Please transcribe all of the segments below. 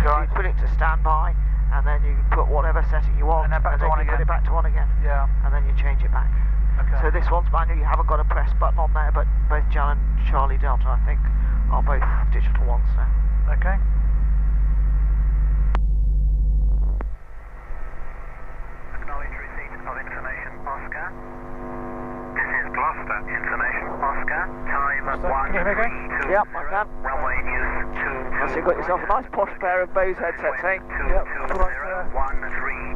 you put it to standby, and then you put whatever setting you want, and then back to on again. Put it back to on again. Yeah. And then you change it back. Okay. So this one's manual. You haven't got a press button on there, but both Jan and Charlie Delta, I think, are both digital ones now. Okay. Acknowledge receipt of information, Oscar. This is Gloucester, information, Oscar. Time 132. Yep, I can. Runway news 2. So you've got yourself a nice posh pair of Bose headsets, eh? Yep. 220, 13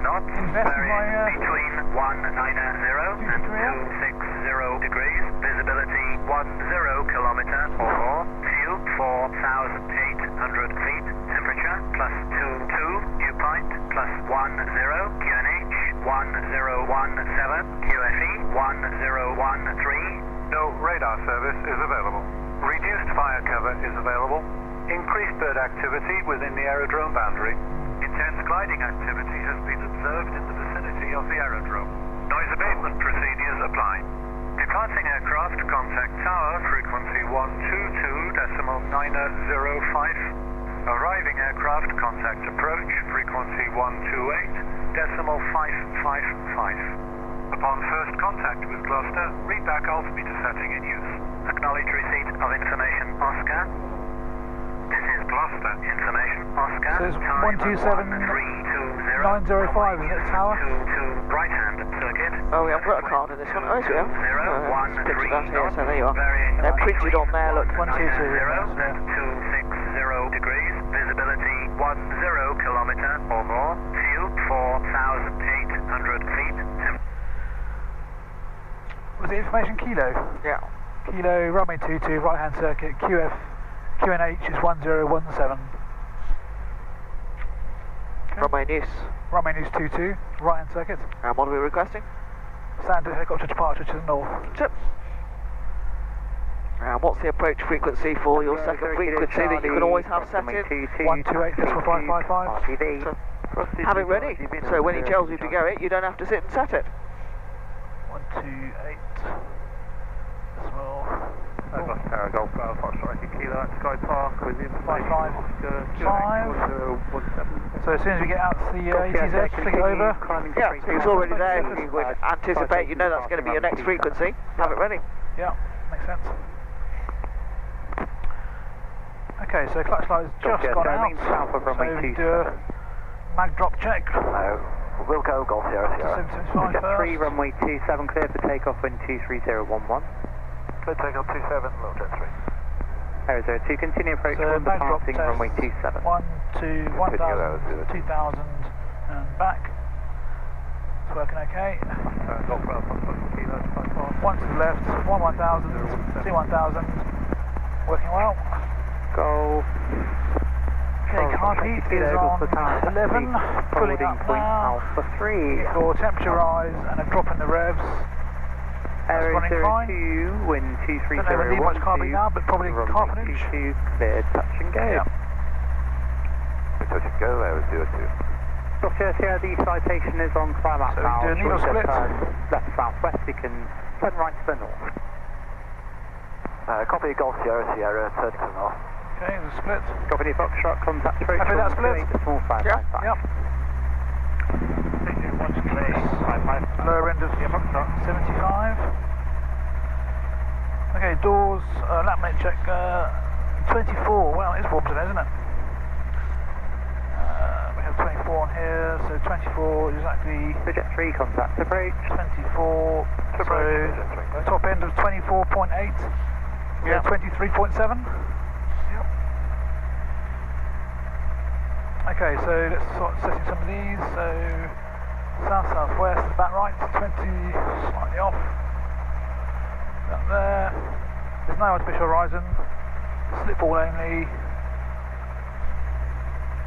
knots. Bearing between 190 and 260 degrees. Visibility 10 kilometer or more. Fuel 4,800 feet. Temperature +22. Dew point +10. QNH 1017. QFE 1013. No radar service is available. Reduced fire cover is available. Increased bird activity within the aerodrome boundary. Intense gliding activity has been observed in the vicinity of the aerodrome. Noise abatement procedures apply. Departing aircraft, contact tower, frequency 122.905. Arriving aircraft, contact approach, frequency 128.555. Upon first contact with Gloucester, read back altimeter setting in use. Acknowledge receipt of information, Oscar. This is Gloucester, information, Oscar. So it's Time 127.905, isn't it, tower? To right-hand circuit. Oh, we haven't got a card in this one. Oh, yes, we have. It's pictured out here, so there you are. Varying They're printed on there, look. 122. 260 degrees. Visibility 10 kilometer or more. Fuel 4,800 feet. Was it information kilo? Yeah. Kilo, runway 22, right hand circuit, QNH is 1017. Okay. Runway news. Runway news 22, right hand circuit. And what are we requesting? Standard helicopter departure to the north. Chip. And what's the approach frequency for your second frequency that you can always have set in? 128.555. So, have it ready. So when he tells you to go it, you don't have to sit and set it. 128. Decimal. Gloucester Golf Alpha, sorry, Kilo at Sky Park with information. 5. So as soon as we get out to the ATZ, flick it over. Yeah, so it's already there. You would anticipate, you know that's going to be your next frequency. Have it ready. Yeah, makes sense. Okay, so clutch light has just gone out. So we do a mag drop check. No, we'll go Golf Sierra Sierra. 775 first. 3, runway 27, clear for takeoff, wind 23011. Clear takeoff 27, low jet 3. Aero 02, continue approach So toward mag drop departing test. runway 27. 1, 2, 1000, 2000, and back. It's working okay. Golf Alpha, Kilo at Sky Park. 1 to the left, 1 1000, 2 1000, working well. Golf. Okay, car heat is on 11, pulling up now. Alpha 3. For temperature rise and a drop in the revs. That's Aero running fine. 02, wind 23012. Don't know if we need much carbon now, but probably half an inch. 22, clear, touch and go. Yeah. Touch and go, Aero 02. Golf Sierra Sierra, the citation is on climb up So now. we do a needle split. Left southwest, we can turn right to the north. Copy Golf Sierra Sierra, turning to the north. Okay, the split. Copy Foxtrot, contact approach. Happy with that split? Small 555. Yep. Lower end of 75. Okay, doors, laminate check, 24. Well, it's warm today, isn't it? We have 24 on here, so 24 exactly. Jet 3, contact approach. 24, so top end of 24.8. Yeah, 23.7. Yep. Okay, so let's start setting some of these. So south-southwest, back right, 20, slightly off. Up there. There's no artificial horizon. Slip ball only.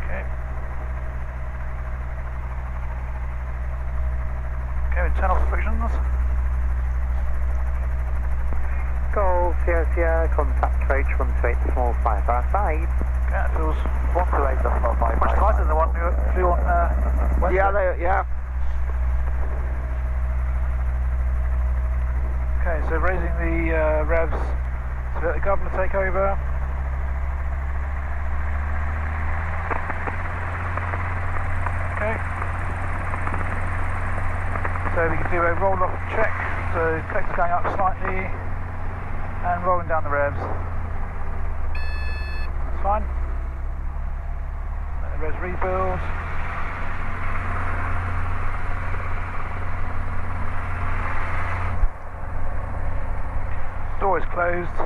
Okay. Okay, we turn off the frictions. Golf Sierra Sierra, contact approach 128 small 555. Okay, that feels 128 decimal 555. much tighter than the one we flew on Wednesday. Yeah. Okay, so raising the revs to let the governor take over. Okay. So we can do a roll off check. So collector's going up slightly and rolling down the revs. That's fine. Let the revs rebuild. Door is closed.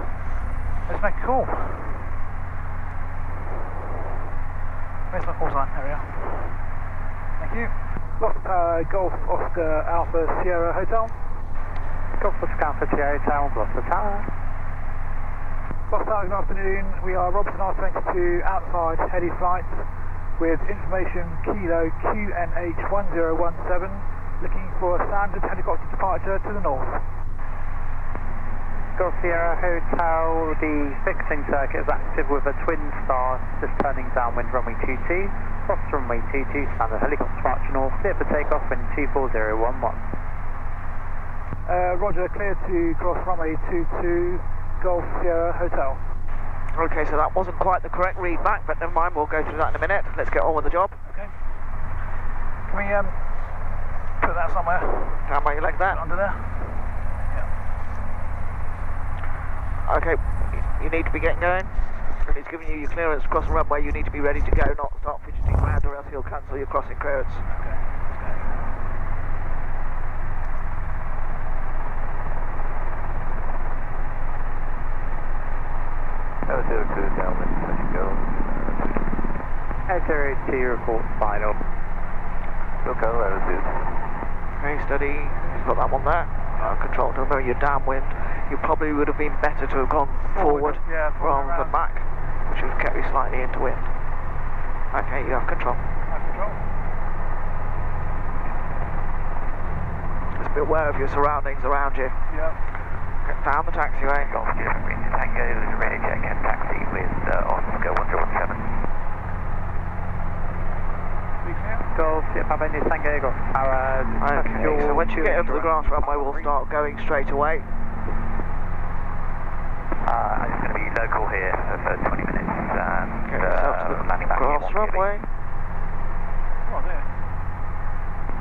Let's make a call. Where's my call sign? There we are. Thank you. Lost Golf Oscar Alpha Sierra Hotel. Golf Oscar Alpha Sierra Hotel, Lost Tower. Lost Tower, good afternoon. We are Robinson R22 outside Heliflight with information Kilo QNH1017, looking for a standard helicopter departure to the north. Golf Sierra Hotel, the fixing circuit is active with a twin star, just turning downwind runway 22, cross runway 22, standard helicopter departure north, clear for takeoff wind 24011. Roger, clear to cross runway 22, Golf Sierra Hotel. Okay, so that wasn't quite the correct read back, but never mind, we'll go through that in a minute. Let's get on with the job. Okay. Can we put that somewhere? Down by your leg there. Under there? Okay, you need to be getting going. And he's giving you your clearance across the runway. You need to be ready to go, not start fidgeting around, or else he'll cancel your crossing clearance. Okay, let's go. 02 downwind, letting go. 02 report final. We'll go, 02. Okay, steady. He's got that one there. Control to know you're downwind. You probably would have been better to have gone forward rather than back, which would have kept you slightly into wind. Okay, you have control. Just be aware of your surroundings around you. Yeah. Get down the taxiway. Golf Tango is ready to check and taxi with Oscar 1017. Golf Papa Tango, Golf Tower. Okay, so once you get into the grass runway, we'll start going straight away. I'm just going to be local here for 20 minutes and Get yourself to the landing back grass runway. Oh, there.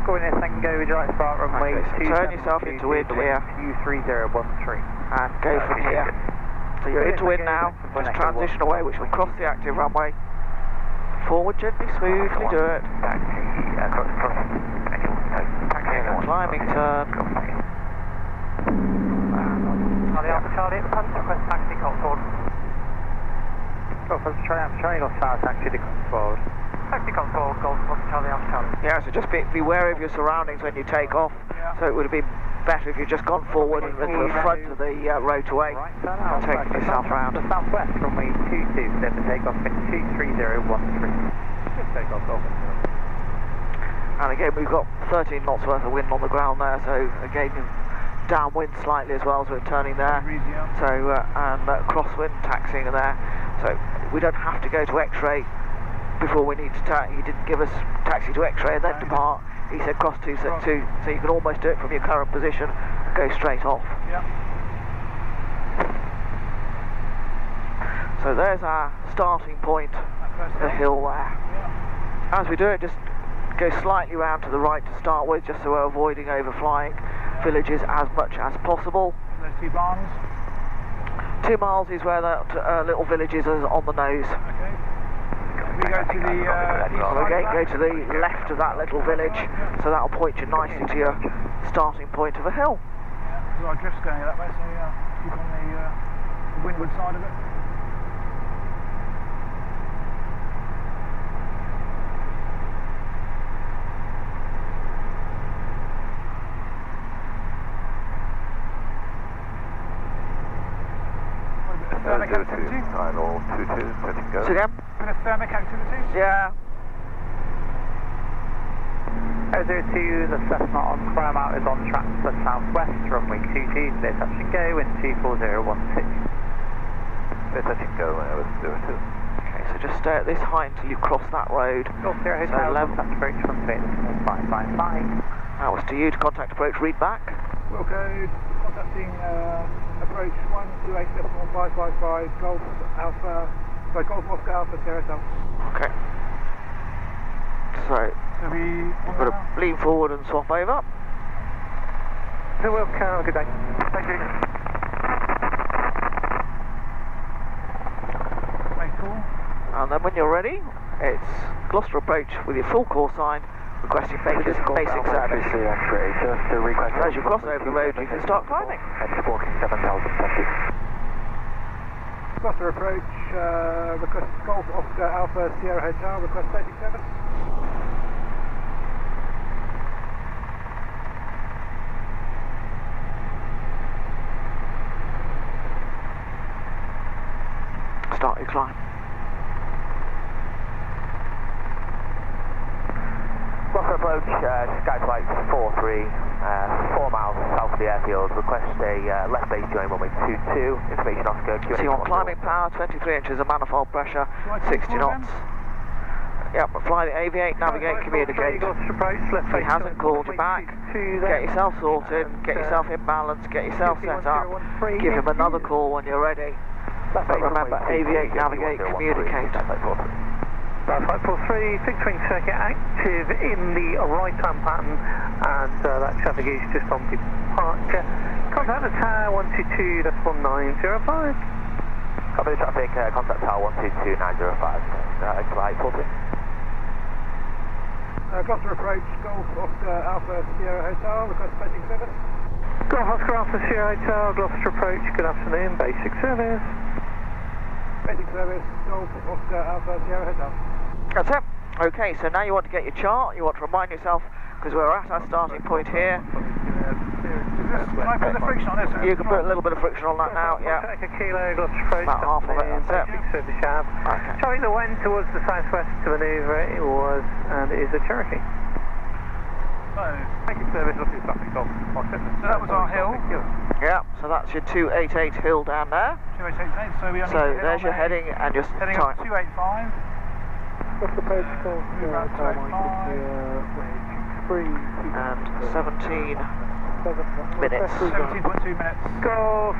Going in Tango, would you like to start runway Okay, so turn yourself into wind here. 23013. And go from here. So you're into wind now, just transition away, which will cross the active runway. Forward gently, smoothly do it. Okay, a climbing turn. Charlie Alpha Charlie, request taxi Cotswold. Golf Oscar Charlie Alpha Charlie, Golf Tower taxi to Cotswold. Taxi Cotswold, Golf Oscar Charlie Alpha Charlie. Yeah, so just be wary of your surroundings when you take off. Yeah. So it would have been better if you'd just gone forward and into the front of the rotorway and taken yourself around. The southwest runway 22, clear for takeoff wind 23013. Just take off, Golf. And again, we've got 13 knots worth of wind on the ground there, so again, downwind slightly as well as we're turning there. So, and crosswind taxiing there. So we don't have to go to X-ray before we need to he didn't give us taxi to X-ray and then depart. He said cross 272, so you can almost do it from your current position and go straight off. Yeah. So there's our starting point, the hill there. Yeah. As we do it, just go slightly round to the right to start with, just so we're avoiding overflying villages as much as possible. Those two barns. 2 miles is where that little village is on the nose. Okay. We go to the east So side again, of go that. to the left of that little village, so that'll point you nicely to your starting point of a hill. Yeah, so our drift's going that way, so keep on the windward side of it. Thermic activity? Final 22, letting go. So again? Bit of thermic activity? Yeah. 002, the Cessna on climb out is on track to the southwest, runway 22, clear touch and go, wind 24016. Clear touch and go, 02. Okay, so just stay at this height until you cross that road. Golf Sierra So Hotel, level. contact approach from 555. That was to you to contact approach, read back. Wheel code, contacting approach 128.555 Golf Alpha, sorry, Golf Oscar Alpha Sierra Hotel. Okay. So So we Got to lean forward and swap over. So we'll count. Good day. Thank you. very cool. And then when you're ready, it's Gloucester approach with your full call sign, requesting basic service. As you cross over the road, you can start climbing. Walking 7,000, thank you. Gloucester approach, request Golf Oscar Alpha Sierra Hotel, request basic service. Start your climb. Gloucester approach, Skyflight 43, 4 miles south of the airfield. Request a left base join runway 22. Information Oscar. So you want climbing power, 23 inches of manifold pressure, 60 knots. Yep, fly the aviate, navigate, communicate. If he hasn't called you back, get yourself sorted, get yourself in balance, get yourself set up, give him another call when you're ready. But remember, aviate, navigate, communicate. Flight 43, fixed wing circuit active in the right-hand pattern, and that traffic is just on departure. Contact the tower 122, that's 1905. Copy the traffic, contact tower 122905. Flight 43. Gloucester approach, Golf Oscar Alpha Sierra Hotel, request basic service. Golf Oscar Alpha Sierra Hotel, Gloucester approach, good afternoon, basic service. Basic service, Golf Oscar Alpha Sierra Hotel. That's it. Okay, so now you want to get your chart, you want to remind yourself, because we're at our starting point here. Can I put the friction on this? You can put a little bit of friction on that now, yeah. Take a kilo, Gloucester approach, About half of it, that's it. basic service shab. Okay. Charlie that went towards the southwest to manoeuvre, it was, and it is a Cherokee. So, Basic service, looking at traffic on. so that was our hill. Yeah, so that's your 288 hill down there. 2888, so we only So there's your heading and your heading time. up 285. Gloucester approach, Around 285. And 17 minutes. 17.2 minutes. Golf,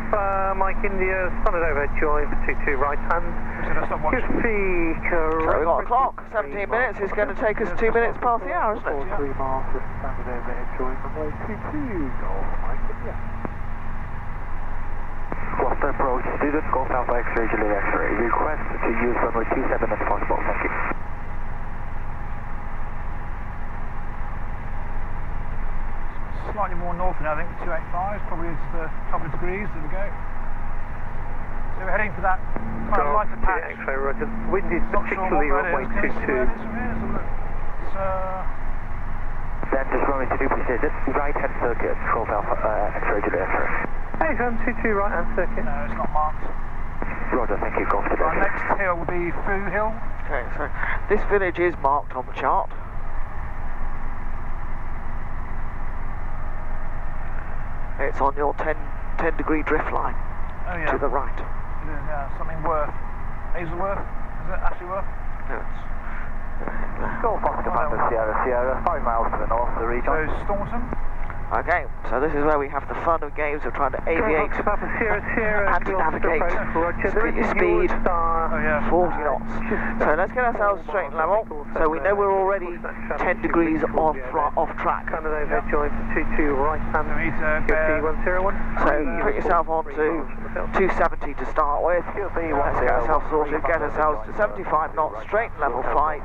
Mike India, standard overhead join for 22 right hand. So let's stop watching. Give the correct. So we've got a clock, 17 minutes is going to take us 2 minutes past the hour, isn't it? 3 miles with standard overhead join runway 22, Golf, Mike India. Gloucester approach, student Golf Alpha X-ray, Juliet X-ray. Request to use runway 27 if possible, thank you. Slightly more north now, I think, 285, probably it's a couple of degrees, there we go. So we're heading for that kind of lighter patch. X-ray, roger. Wind is Not sure particularly what that runway is. Can we see where 22. it is from here? Let's have a look. It's, Then just runway 22, please. It's right hand circuit, Golf Alpha X-ray, Juliet X-ray. Hey, 22 right hand circuit. no, it's not marked. Roger, thank you, Golf Our Juliet. next hill will be Foo Hill. Okay, so this village is marked on the chart. It's on your 10 degree drift line Oh yeah, to the right. it is, yeah, something Worth. Hazelworth? Is it actually Worth? No, it's- Golf Oscar Papa Sierra, 5 miles to the north of the region. So Staunton. Okay, so this is where we have the fun of games of trying to aviate Golf Papa Sierra, Sierra, and to Gloucester navigate. approach, roger. Just There get is your a York speed. Star. Oh yeah. 40 knots. So let's get ourselves straight and level. So we know we're already 10 degrees off track. Standard overhead join for 22 right hand. So we need to QFB 101. So put yourself on to 270 to start with. Let's get ourselves sorted, get ourselves to 75 knots, straight and level flight.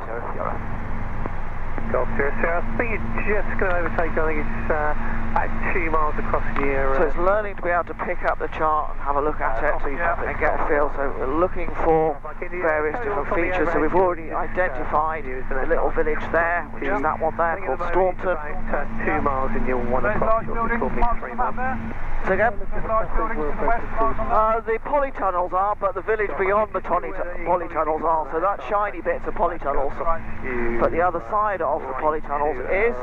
Golf Sierra, Sierra. I think it's just going to overtake. I think it's about 2 miles across the year. So it's learning to be able to pick up the chart and have a look at it and get a feel. So we're looking for various different features. So we've already identified the little village there, which is that one there called Staunton. About 2 miles in your 1 those o'clock. large buildings You'll be marked 3 on the map miles. there? So again, Those large buildings to the west marked on that? the polytunnels are, but the village beyond the polytunnels are. So that shiny bit's are polytunnels. Right. But the other side of the polytunnels is,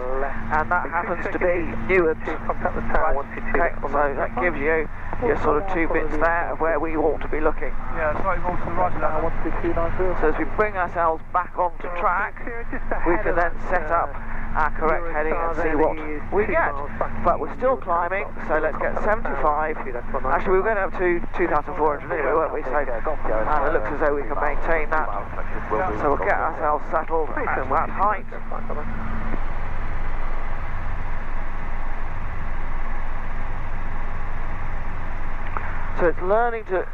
and that happens to be Newham. Contact the tower 122. Okay, so that gives you your sort of 2 bits there of where we ought to be looking. Yeah, slightly more to the right of that. So as we bring ourselves back onto track, we can then set up our correct heading and see what we get. But we're still climbing, so let's get 75. Actually, we were going up to 2,400 anyway, weren't we? So, and it looks as though we can maintain that. So we'll get ourselves settled at that height. So it's learning to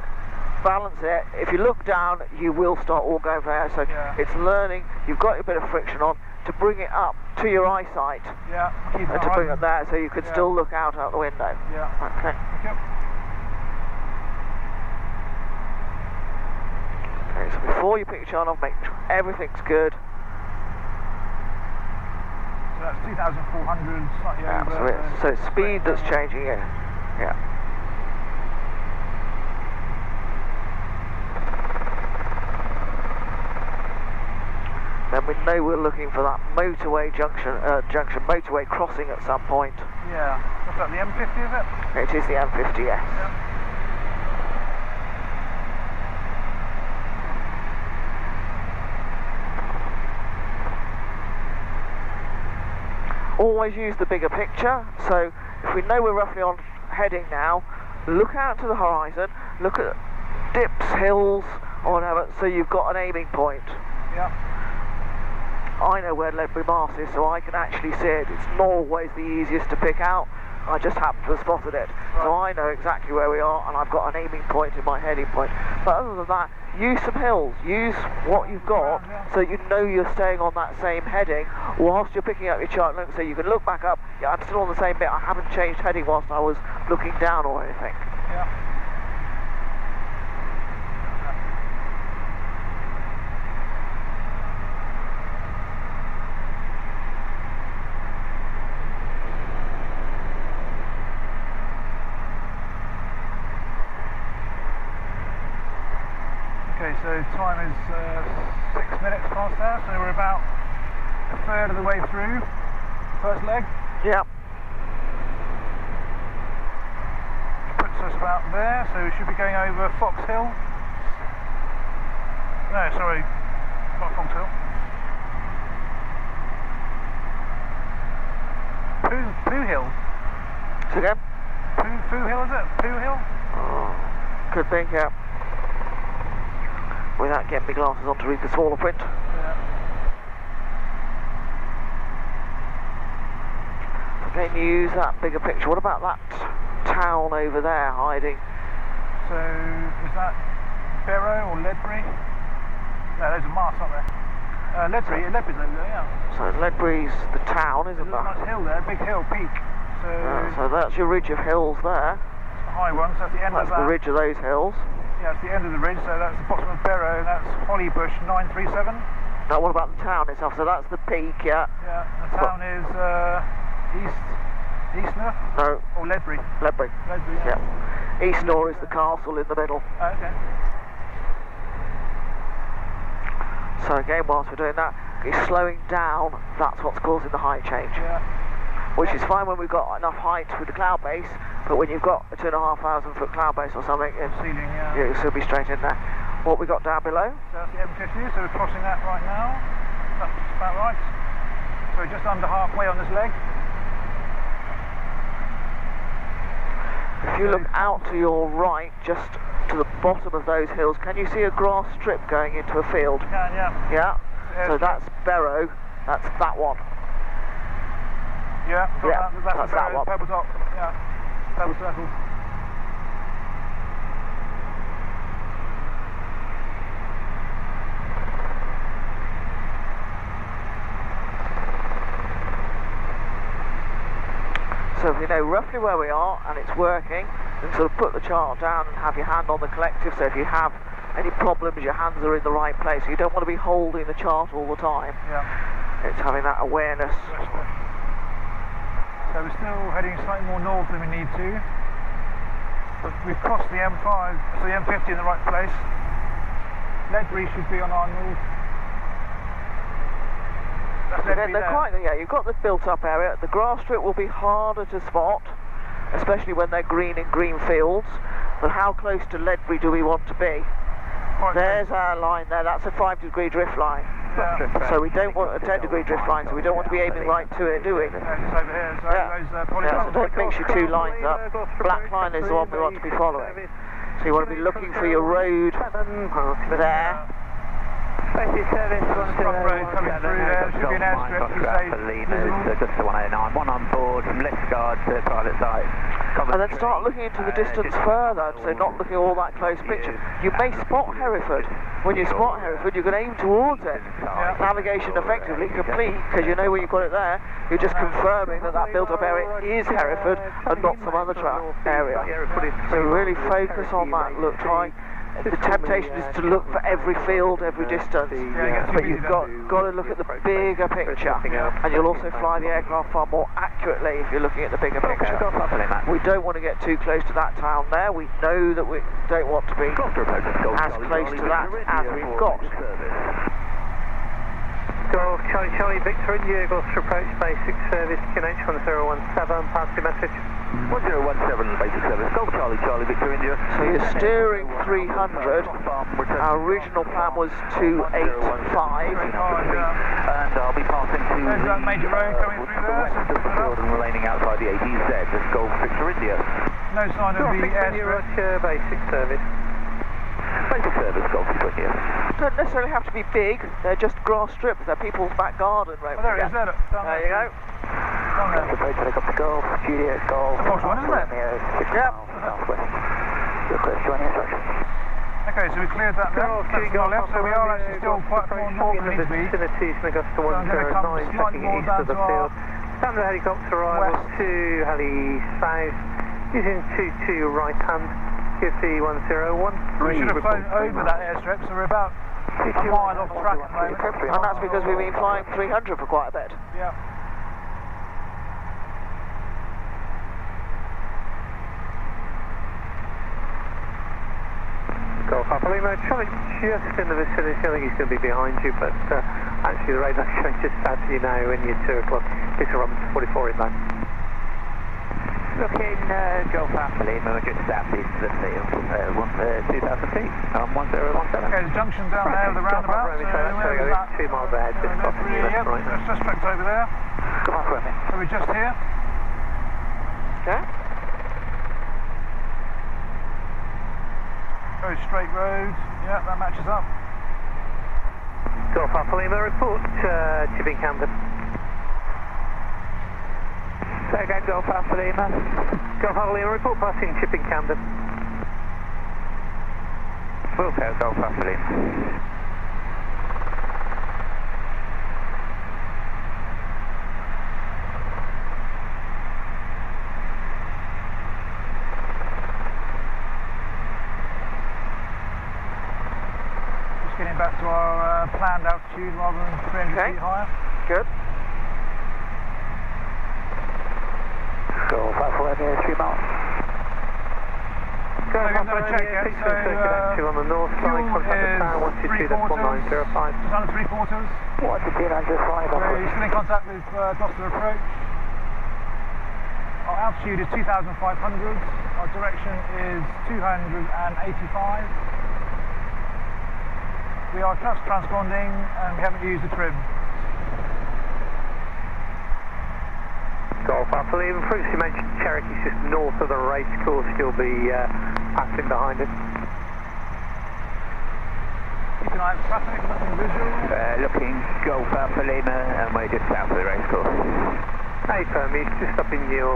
balance it. If you look down, you will start all going for air. So it's learning, you've got a bit of friction on, to bring it up to your eyesight. Yeah, keep And to bring it there so you can still look out the window. Yeah. Okay. Yep. Okay, so before you pick your chart off, make sure everything's good. So that's 2,400, slightly over. So it's speed that's changing it. Yeah. Then we know we're looking for that motorway motorway crossing at some point. Yeah. What's that, the M50 is it? It is the M50, yes. Yeah. Always use the bigger picture, so if we know we're roughly on heading now, look out to the horizon, look at dips, hills, or whatever, so you've got an aiming point. Yeah. I know where Ledbury Mast is, so I can actually see it. It's not always the easiest to pick out. I just happen to have spotted it. Right. So I know exactly where we are, and I've got an aiming point in my heading point. But other than that, use some hills. Use what you've got so you know you're staying on that same heading whilst you're picking up your chart. So you can look back up. Yeah, I'm still on the same bit. I haven't changed heading whilst I was looking down or anything. Yeah. Okay, so time is 6 minutes past there, so we're about a third of the way through first leg. Yeah. Puts us about there, so we should be going over Fox Hill. No, sorry, not Fox Hill. Pooh Hill. So again? Pooh Hill, is it? Pooh Hill? Oh, could be, yeah. Without getting my glasses on to read the smaller print. Yeah. Again, use that bigger picture. What about that town over there hiding? So, is that Barrow or Ledbury? No, those are Mars, aren't they? Ledbury's over there, yeah. So Ledbury's the town, isn't There's a that? nice hill there, big hill, peak. So that's your ridge of hills there. It's the high one, so that's the end That's of that. the ridge of those hills. Yeah, it's the end of the ridge, so that's the bottom of Barrow, and that's Hollybush 937. Now what about the town itself? So that's the peak, yeah? Yeah, the town is Eastnor? No. Or Ledbury? Ledbury. Ledbury, Yeah. Eastnor is the castle in the middle. Okay. So again, whilst we're doing that, it's slowing down, that's what's causing the height change. Yeah. Which is fine when we've got enough height with the cloud base, but when you've got a 2,500 foot cloud base or something, Ceiling, yeah. you'll still be straight in there. What we got down below? So that's the M50, so we're crossing that right now. That's about right. So we're just under halfway on this leg. If you look out to your right, just to the bottom of those hills, can you see a grass strip going into a field? Can, yeah. Yeah? So that's Barrow, that's that one. Yeah, that's that one. Purple top, yeah. Purple circle. So if you know roughly where we are and it's working, then sort of put the chart down and have your hand on the collective, so if you have any problems, your hands are in the right place. You don't want to be holding the chart all the time. Yeah. It's having that awareness. So we're still heading slightly more north than we need to. But we've crossed the M5, so the M50 in the right place. Ledbury should be on our north. That's Ledbury They're quite, yeah, you've got the built-up area. The grass strip will be harder to spot, especially when they're green in green fields. But how close to Ledbury do we want to be? Quite There's close. our line there. That's a 5-degree drift line. Yeah. So we don't want a 10-degree drift line, so we don't want to be aiming right to it, do we? Just over here, so those So don't mix your two lines up. Black line is the one we want to be following. So you want to be looking for your road there. Basic service, Front road coming through there, there should be an airstrip to say just the 109, one on board from lift guard to private site. And then start looking into the distance further, so not looking at all that close picture. You may spot Hereford. When you spot Hereford, you can aim towards it. Navigation effectively complete, because you know where you've got it there. You're just confirming that that built-up area is Hereford and not some other area. So really focus on that. Look, try. The temptation is to look for every field, every distance, but you've got to look at the bigger picture, and you'll also fly the aircraft far more accurately if you're looking at the bigger picture. We don't want to get too close to that town there. We know that we don't want to be as close to that as we've got. Golf Charlie Charlie Victor India, Gloucester approach basic service, QNH 1017, pass your message. 1017 basic service, Golf Charlie Charlie Victor India. So you're steering 300, our original plan was 285. And I'll be passing to there's that major road coming through there, west of the field and remaining outside the ATZ, that's Golf Victor India. No sign of the airstrip. Basic service. Basic service, Golf Victor India. Don't necessarily have to be big, they're just grass strips, they're people's back garden. Right? Oh, there it is, there. There you go. Down there. Helicopter Golf, Juliet Golf. Fox 1, isn't it? Yep. Southwest. You're clear, joining instructions. Okay, so we cleared that there. That's our left, so we are actually still quite far north than we need to be. Vicinities, Augusta So I'm going to come 109, slightly checking more east down of the to our field. Standard helicopter arrival west. to heli south, using 22 right hand, QC 101. We should have flown over that airstrip, so we're about a mile off track at the moment. And that's because we've been flying 300 for quite a bit. Yeah. Golf Alpha Lima, Charlie just in the vicinity, I think he's going to be behind you, but actually the radar showing just south of you now when you're 2 o'clock. It's a Robinson 44 inbound. Looking Golf Alpha Lima, just southeast of the field, 2,000 feet, 1017. Okay, the junction down there, the roundabout, so where was that? 2 miles ahead, just crossing you left right now. There's suspects over there. Come on, Remy. So we're just here. Okay. Very straight road. Yeah, that matches up. Golf Alpha Lima, report Chipping Camden. Say again, Golf Alpha Lima. Golf Alpha Lima, report passing Chipping Camden. Full tail, Golf Alpha Lima. Getting back to our planned altitude rather than 300 feet higher. Good. Golf Alpha Lima, 3 miles. Golf I'm going to check it. So, on the north side, contact the tower 122, that's 1905. Just under 3/4. What's the 905? We're still in contact with Gloucester approach. Our altitude is 2,500. Our direction is 285. We are just transponding and we haven't used the trim. Golf Alpha Lima, previously mentioned Cherokee's just north of the race course, you'll be passing behind it. Keep an eye on traffic, nothing visual. Looking Golf Alpha Lima and we're just south of the race course. Hey firm, he's just up in your,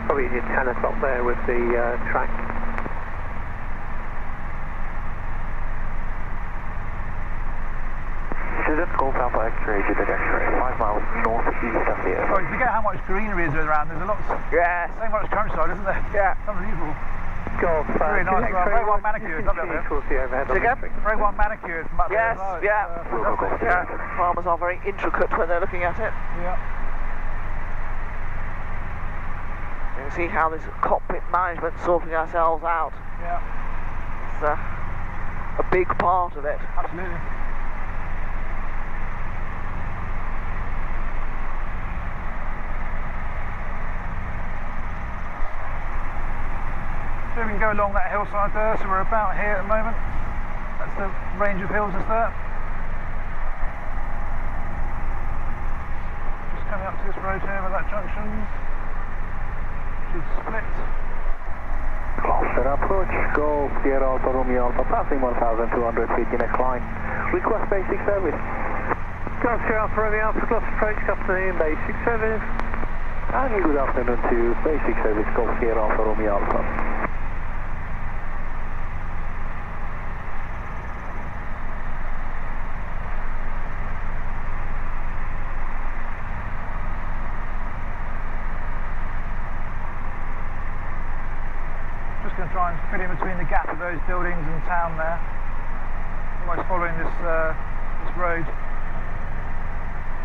probably in your 10 o'clock there with the track. Golf Alpha X-ray, to the X-ray, 5 miles northeast of the air. Sorry, forget how much greenery is around. There's a lot of so much countryside, isn't there? Yeah. It's unbelievable. Golf, Very nice, very well manicured, not that there. Very well manicured from up there. Yes, yeah. Farmers are very intricate when they're looking at it. Yeah. You can see how this cockpit management sorting ourselves out. Yeah. It's a big part of it. Absolutely. So we can go along that hillside there, so we're about here at the moment. That's the range of hills that's there. Just coming up to this road here with that junction, which is split. Gloucester approach, Golf Sierra Alpha Romeo Alpha, passing 1,200 feet in a climb. Request basic service. Gloucester Alpha Romeo Alpha Gloucester approach, good afternoon, basic service. And good afternoon to you, basic service, Golf Sierra Alpha Romeo Alpha. Just going to try and fit in between the gap of those buildings and town there. Almost following this this road.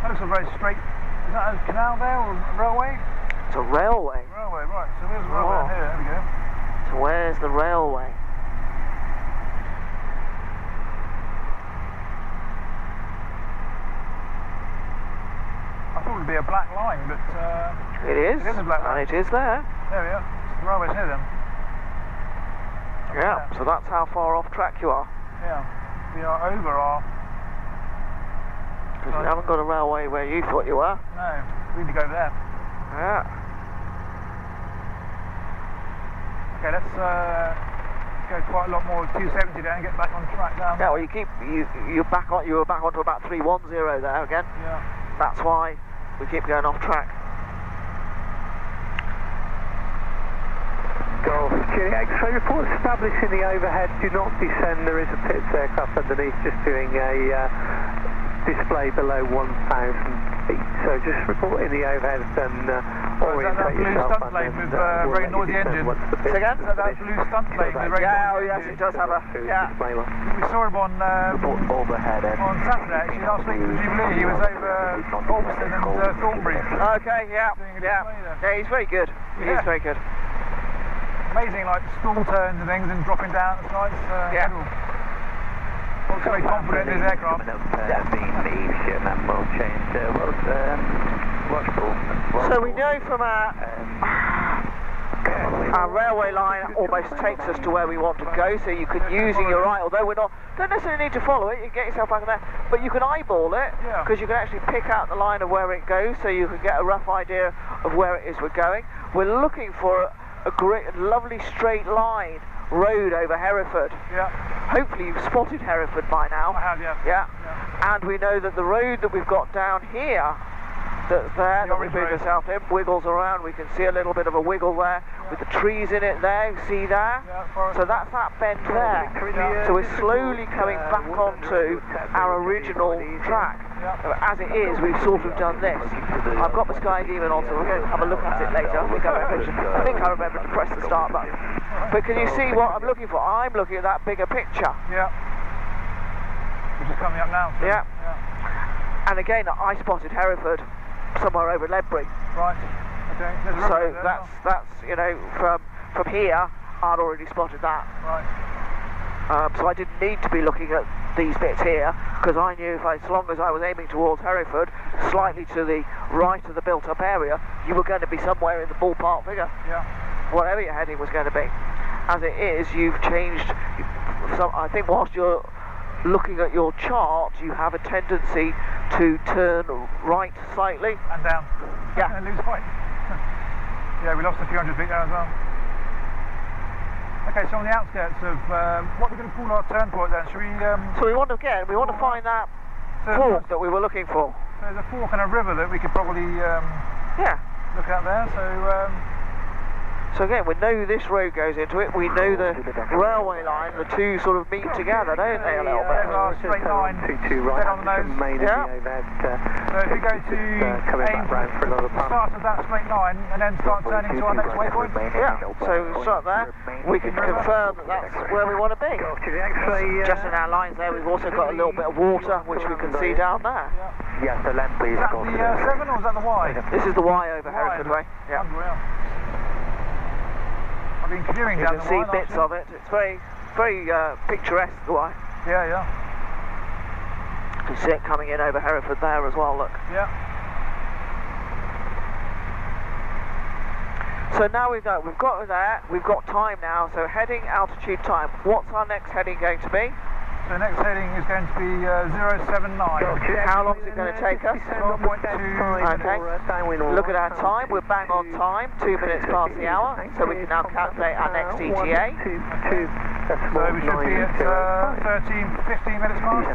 That looks a very straight. Is that a canal there or a railway? It's a railway. Railway, right. So there's a railway here. There we go. So where's the railway? I thought it would be a black line, but It is. It is a black line. And it is there. There we are. The railway's here then. Yeah. So that's how far off track you are. Yeah. We are over our. Because you haven't got a railway where you thought you were. No, we need to go there. Yeah. Okay, let's go quite a lot more 270 there and get back on track down. Yeah. Well, you were back onto about 310 there again. Yeah. That's why we keep going off track. Golf Julie X-ray report establishing the overhead. Do not descend. There is a Pitts aircraft underneath, just doing a display below 1,000 feet. So just report in the overhead and orientate yourself. Is that blue stunt plane with very noisy engine? Say again? Is that blue stunt plane with very noisy yes, engine? it does have a. Yeah. We saw him on Overhead. on Saturday actually last week for Jubilee. He was over Alston and Thornbury. Okay. Yeah. Doing a Yeah. display there. Yeah. He's very good. Yeah. He's very good. Amazing, like stall turns and things and dropping down. It's nice. Yeah. Cool. Also very confident in his aircraft. So we know from our railway line almost takes us to where we want to go, so you can using your eye, although we don't necessarily need to follow it, you can get yourself back there, but you can eyeball it, because you can actually pick out the line of where it goes, so you can get a rough idea of where it is we're going. We're looking for a great, lovely straight line road over Hereford. Yeah. Hopefully you've spotted Hereford by now. I have, yeah. Yeah. And we know that the road that we've got down here, that's there, that we've moved ourselves in, wiggles around. We can see a little bit of a wiggle there with the trees in it there. See there? Yeah, so that's that bend there. So we're slowly coming back onto our original track. As it is, we've sort of done this. I've got the Sky Demon on, so we're going to have a look at it later. I think I remember to press the start button. But can you see what I'm looking for? I'm looking at that bigger picture. Yeah. Which is coming up now. So, yeah. And again, I spotted Hereford somewhere over Ledbury. Right. Okay. So that's you know, from here I'd already spotted that. Right. So I didn't need to be looking at these bits here, because I knew if as long as I was aiming towards Hereford, slightly to the right of the built-up area, you were going to be somewhere in the ballpark figure. Yeah. Whatever your heading was going to be. As it is, you've changed. I think whilst you're looking at your chart, you have a tendency to turn right slightly. And down. Yeah. And lose point. Yeah, we lost a few hundred feet there as well. Okay, so on the outskirts of what we're going to call our turn point then, should we... So we want to find that fork that we were looking for. So there's a fork and a river that we could probably look at there, so again, we know this road goes into it, we know the railway line, the two sort of meet together, don't they, a little bit? There's our straight line, right, on the nose. So if we go to aim for the start of that straight line and then start turning to our next waypoint? Yeah, so start there, we can confirm that that's where we want to be. Just in our lines there, we've also got a little bit of water, which we can see down there. Yes, the land please. Is that the 7 or is that the Y? This is the Y over Hereford Way. Yeah. Unreal. I've been canoeing you down can the see Y bits of it. It's very, very picturesque, the Y. Yeah, yeah. You can see it coming in over Hereford there as well, look. Yeah. So now we've got there, we've got time now, so heading, altitude, time. What's our next heading going to be? So the next heading is going to be 079. How long is it going to take us? 12.2. Okay. Look at our time. We're bang on time. 2 minutes past the hour. So we can now calculate our next ETA. So we should be at 15 minutes past.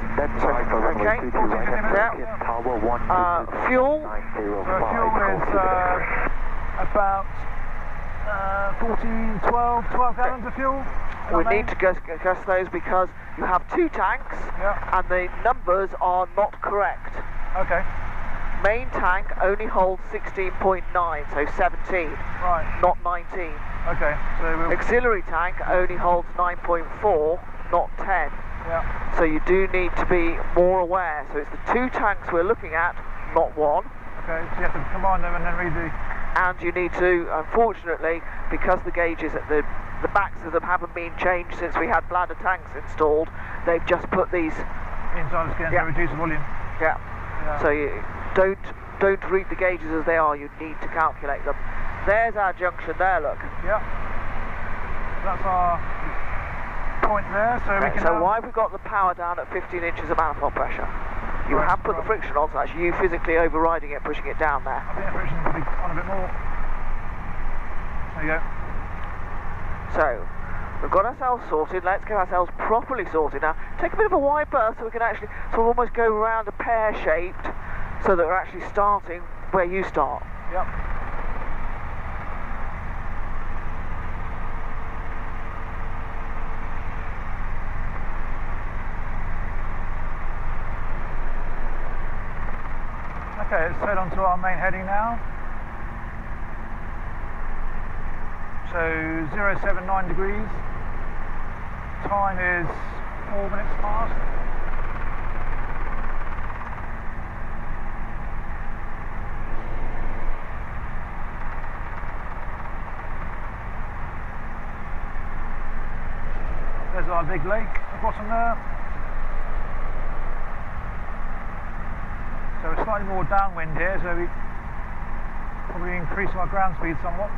Okay. Yeah. Fuel. So fuel is about 12 gallons of fuel. We need to discuss those because you have 2 tanks and the numbers are not correct. Okay. Main tank only holds 16.9, so 17, right. Not 19. Okay, so we'll... Auxiliary tank only holds 9.4, not 10. Yeah. So you do need to be more aware. So it's the 2 tanks we're looking at, not 1. Okay, so you have to combine them and then read the... And you need to, unfortunately, because the gauges at the backs of them haven't been changed since we had bladder tanks installed, they've just put these inside the skin to reduce the volume. Yeah. So you don't read the gauges as they are. You need to calculate them. There's our junction there. Look. Yeah. That's our point there. So we can. So why have we got the power down at 15 inches of manifold pressure? You have put the friction on, so that's you physically overriding it, pushing it down there. I think the friction could be on a bit more. There you go. So, we've got ourselves sorted. Let's get ourselves properly sorted now. Take a bit of a wide berth so we can actually sort of almost go around a pear-shaped, so that we're actually starting where you start. Yep. Okay, let's head on to our main heading now. So 079 degrees. Time is 4 minutes past. There's our big lake at the bottom there. So we're slightly more downwind here, so we probably increase our ground speed somewhat.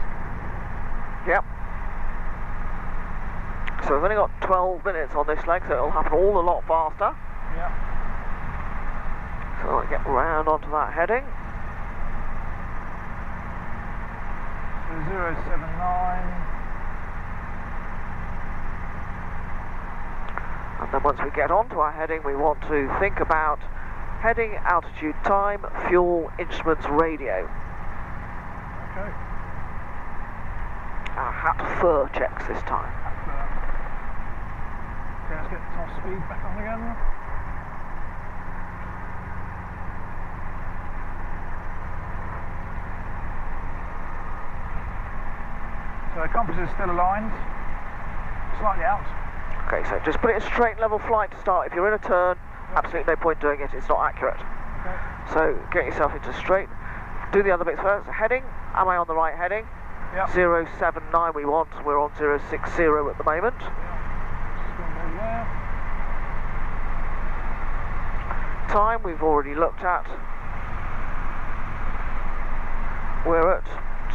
Yep. So we've only got 12 minutes on this leg, so it'll happen all a lot faster. Yep. So we'll get round onto that heading. So 079. And then once we get onto our heading, we want to think about heading, altitude, time, fuel, instruments, radio. Okay. Our hat fur checks this time. Okay, let's get top speed back on again. So the compass is still aligned, slightly out. Okay, so just put it in straight level flight to start. If you're in a turn, absolutely no point doing it, it's not accurate. Okay. So get yourself into straight. Do the other bits first. Heading, am I on the right heading? Yep. 079 we want, we're on 060 at the moment. There. Time we've already looked at. We're at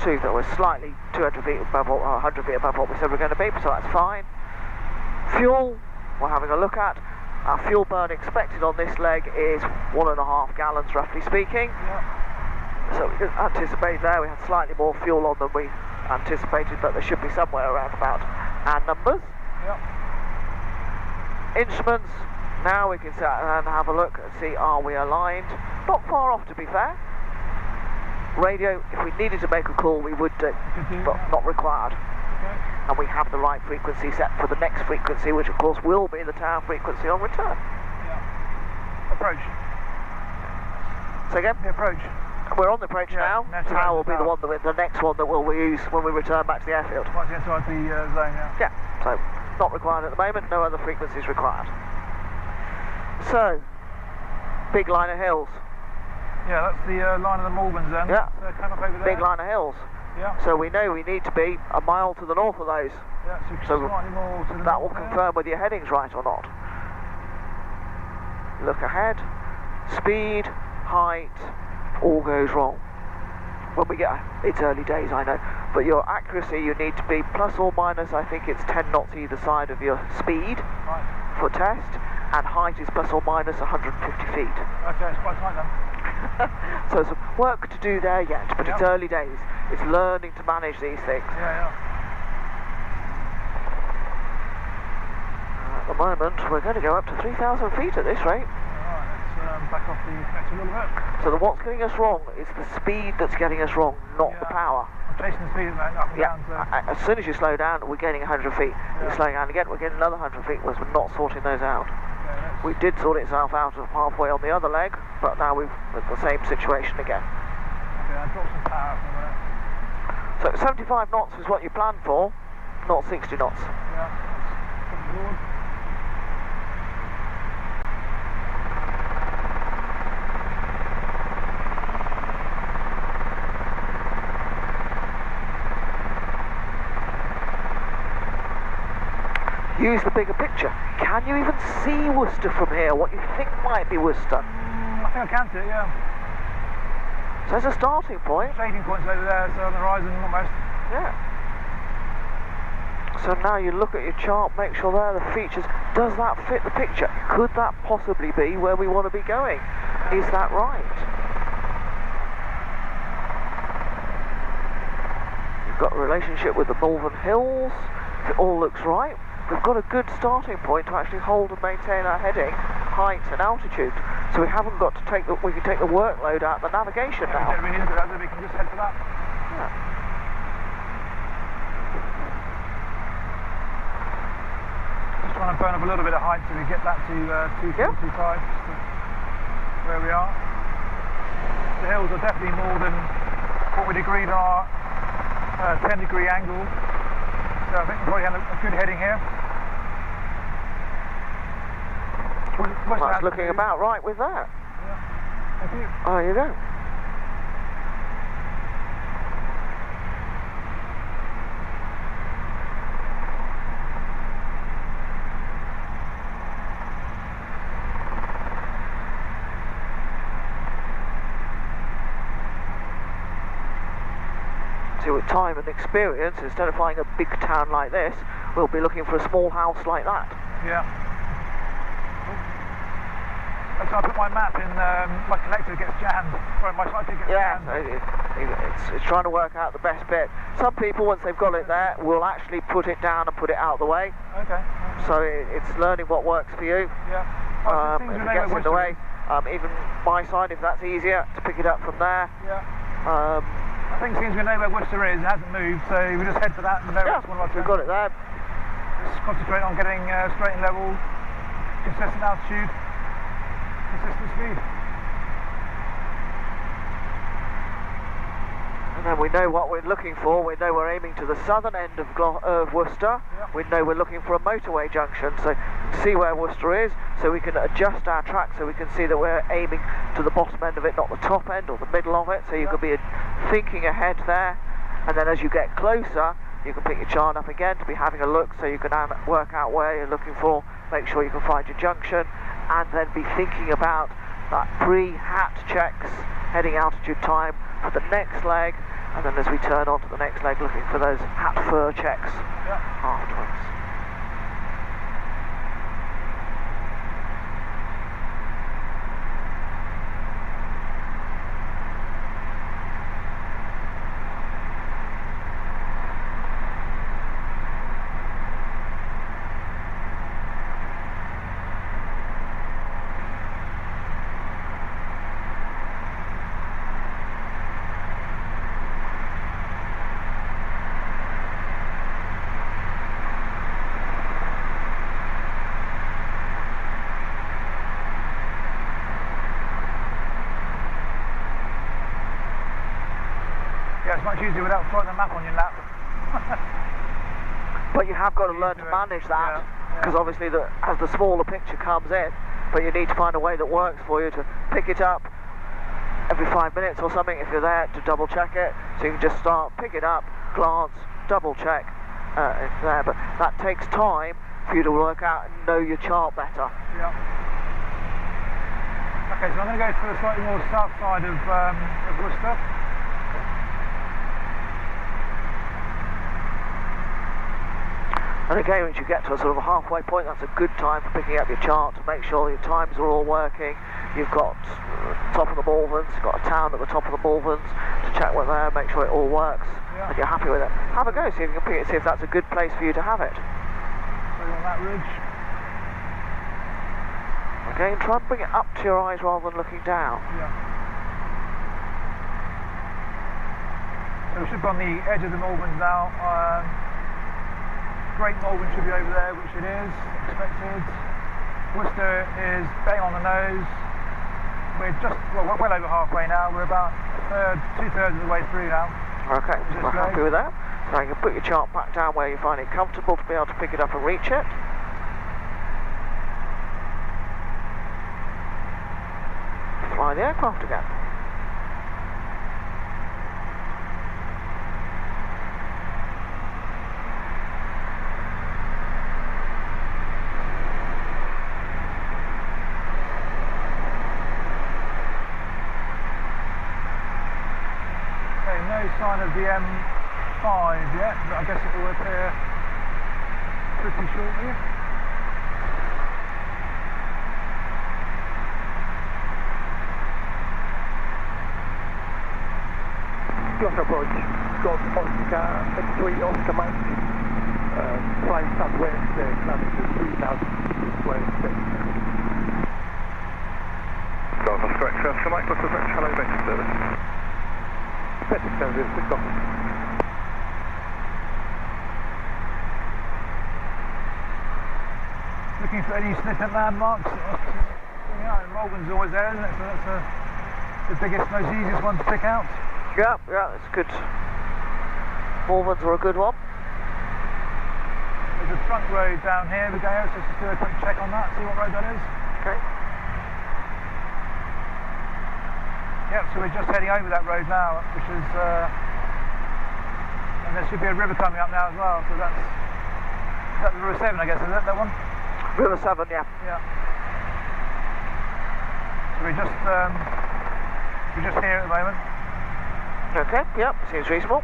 we're slightly 200 feet above, or 100 feet above what we said we're going to be, so that's fine. Fuel, we're having a look at. Our fuel burn expected on this leg is 1.5 gallons, roughly speaking. Yep. So we didn't anticipate there, we had slightly more fuel on than we anticipated, but there should be somewhere around about our numbers. Yep. Instruments, now we can sit and have a look and see, are we aligned? Not far off, to be fair. Radio, if we needed to make a call, we would do, but not required. Okay. And we have the right frequency set for the next frequency, which of course will be the tower frequency on return. Yeah. Approach. So again? The approach. We're on the approach now. Tower will be the one the next one that we'll use when we return back to the airfield. Right inside the zone now. Yeah, so not required at the moment, no other frequencies required. So, big line of hills. Yeah, that's the line of the Malverns then. Yeah, come up over there. big line of hills. Yeah. So we know we need to be a mile to the north of those. Yeah, so slightly more to the that will north confirm whether your heading's right or not. Look ahead, speed, height, all goes wrong. When we get, it's early days I know, but your accuracy you need to be plus or minus, I think it's 10 knots either side of your speed for test, and height is plus or minus 150 feet. Okay, it's quite tight then. So some work to do there yet, but it's early days. It's learning to manage these things. Yeah. At the moment, we're going to go up to 3,000 feet at this rate. Alright, let's back off the connector a little bit. So what's getting us wrong is the speed that's getting us wrong, not the power. I'm chasing the speed at the moment, up and down. So. As soon as you slow down, we're gaining 100 feet. We're slowing down again, we're getting another 100 feet, because we're not sorting those out. We did sort itself out of halfway on the other leg, but now we've got the same situation again. Okay, I dropped some power for a minute. So 75 knots is what you planned for, not 60 knots. Yeah, let's put the board. Use the bigger picture. Can you even see Worcester from here? What you think might be Worcester? I think I can see it, yeah. So there's a starting point. Shading points over there, so on the horizon almost. Yeah. So now you look at your chart, make sure there are the features. Does that fit the picture? Could that possibly be where we want to be going? Is that right? You've got a relationship with the Malvern Hills. If it all looks right, we've got a good starting point to actually hold and maintain our heading, height and altitude. So we haven't got to take we can take the workload out of the navigation now. We don't really look at that, we can just head for that. Yeah. Just trying to burn up a little bit of height so we get that to 2.45, where we are. The hills are definitely more than what we'd agreed on our 10-degree angle. So I think we've probably had a good heading here. That's looking about right with that. Yeah. Thank you. There you go. See, with time and experience, instead of flying a big town like this, we'll be looking for a small house like that. Yeah. So I put my map in, my collector gets jammed. Sorry, my side gets jammed. It's trying to work out the best bit. Some people, once they've got it there, will actually put it down and put it out of the way. Okay. So it's learning what works for you. Yeah. If it gets in the way, even my side, if that's easier, to pick it up from there. Yeah. I think since we know where Worcester is, it hasn't moved, so we just head for that and Yeah, we've got it there. Just concentrate on getting straight and level, consistent altitude, consistent speed. And then we know what we're looking for. We know we're aiming to the southern end of Worcester. Yep. We know we're looking for a motorway junction, so see where Worcester is, so we can adjust our track so we can see that we're aiming to the bottom end of it, not the top end or the middle of it, so you can be thinking ahead there. And then as you get closer, you can pick your chart up again to be having a look, so you can work out where you're looking for, make sure you can find your junction, and then be thinking about that pre-hat checks, heading altitude time for the next leg, and then as we turn on to the next leg, looking for those hat fur checks afterwards. It's much easier without throwing the map on your lap. But you have got to learn to manage that, because obviously as the smaller picture comes in, but you need to find a way that works for you to pick it up every 5 minutes or something if you're there, to double check it, so you can just start, pick it up, glance, double check there, but that takes time for you to work out and know your chart better. Yeah. Okay, so I'm going to go to the slightly more south side of Worcester. And again, once you get to a sort of a halfway point, that's a good time for picking up your chart to make sure your times are all working. You've got top of the Malverns, you've got a town at the top of the Malverns to check whether there, make sure it all works, and you're happy with it. Have a go, see if you can pick it, see if that's a good place for you to have it. So on that ridge. Again, try and bring it up to your eyes rather than looking down. Yeah. So we should be on the edge of the Malverns now. Great Malvern should be over there, which it is, expected. Worcester is bang on the nose. We're just, well, we're well over halfway now. We're about two-thirds of the way through now. Okay, so we're happy with that. So you can put your chart back down where you find it comfortable to be able to pick it up and reach it. Fly the aircraft again. No sign of the M5 yet, but I guess it will appear pretty shortly. Gloucester approach, Golf Oscar, 3 Oscar Mike, flying southwest, climbing to 3,000 west. Golf Oscar X, Oscar Mike, Gloucester approach, hello, basic service. Basic service, good off. Looking for any significant landmarks. Yeah, Malvern's always there, isn't it? So that's the biggest, most easiest one to pick out. Yeah, it's good. Malverns are a good one. There's a trunk road down here, we go, so let's just do a quick check on that, see what road that is. Okay. Yep, so we're just heading over that road now, which is, and there should be a river coming up now as well, so is that River 7, I guess, is it, that one? River 7, yeah. Yeah. So we're just here at the moment. Okay, yep, seems reasonable.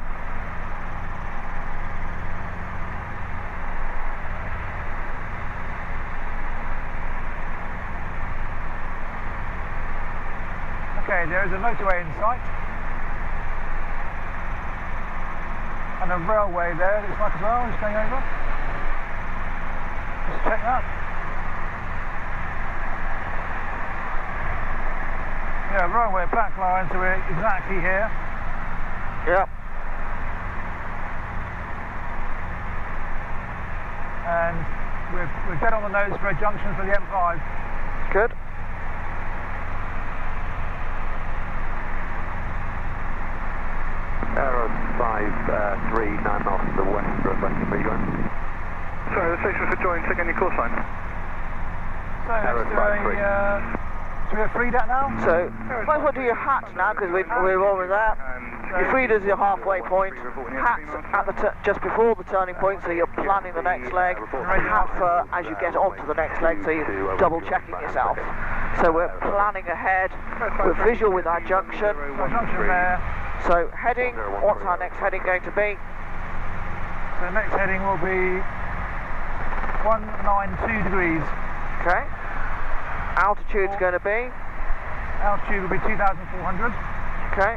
Okay, there is a motorway in sight. And a railway there, looks like as well, just going over. Just check that. Yeah, railway back line, so we're exactly here. Yep. And we're dead on the nose for a junction for the M5. Good. Arrow 539 miles to the west of Western Freeway. Sorry, the station for join, take any call sign. So let's do a free dat now? So, might as well do your hat now because we're over there. Your freed is your halfway point. Hats at just before the turning point, so you're planning the next leg. Hat for as you get onto the next leg, so you're double checking yourself. So we're planning ahead. We're visual with our junction. Junction there. So heading, what's our next heading going to be? So the next heading will be 192 degrees. Okay. Altitude's going to be? Altitude will be 2,400. Okay.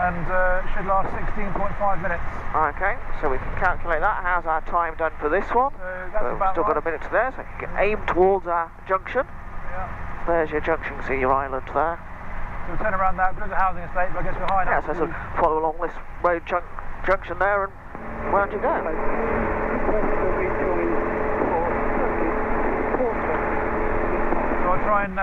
And should last 16.5 minutes. Okay, so we can calculate that. How's our time done for this one? So that's We've still got a minute to there, so you can aim towards our junction. Yeah. There's your junction, see your island there. So we'll turn around that, but it's a housing estate, but I guess we're high enough. Yeah, so sort of follow along this road junction there and round you go. So I'll try and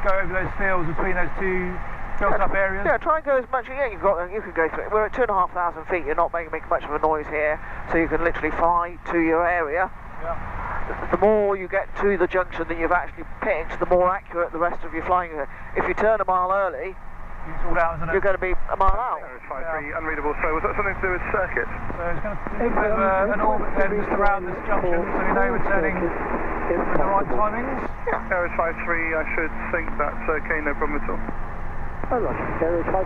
go over those fields between those two built-up areas. Yeah, try and go as much. Yeah, you can go through it. We're at 2,500 feet. You're not making much of a noise here, so you can literally fly to your area. Yeah. The more you get to the junction that you've actually picked, the more accurate the rest of your flying is. If you turn a mile early, it's all out, isn't it? you're going to be a mile out. It's 5-3, unreadable. So was that something to do with circuit? So it's going to be a bit of an orbit then just around this junction, so we know we're turning with the right timings. Yeah. Arrow 5-3, I should think that's okay, no problem at all. Oh, right, Arrow 5-3.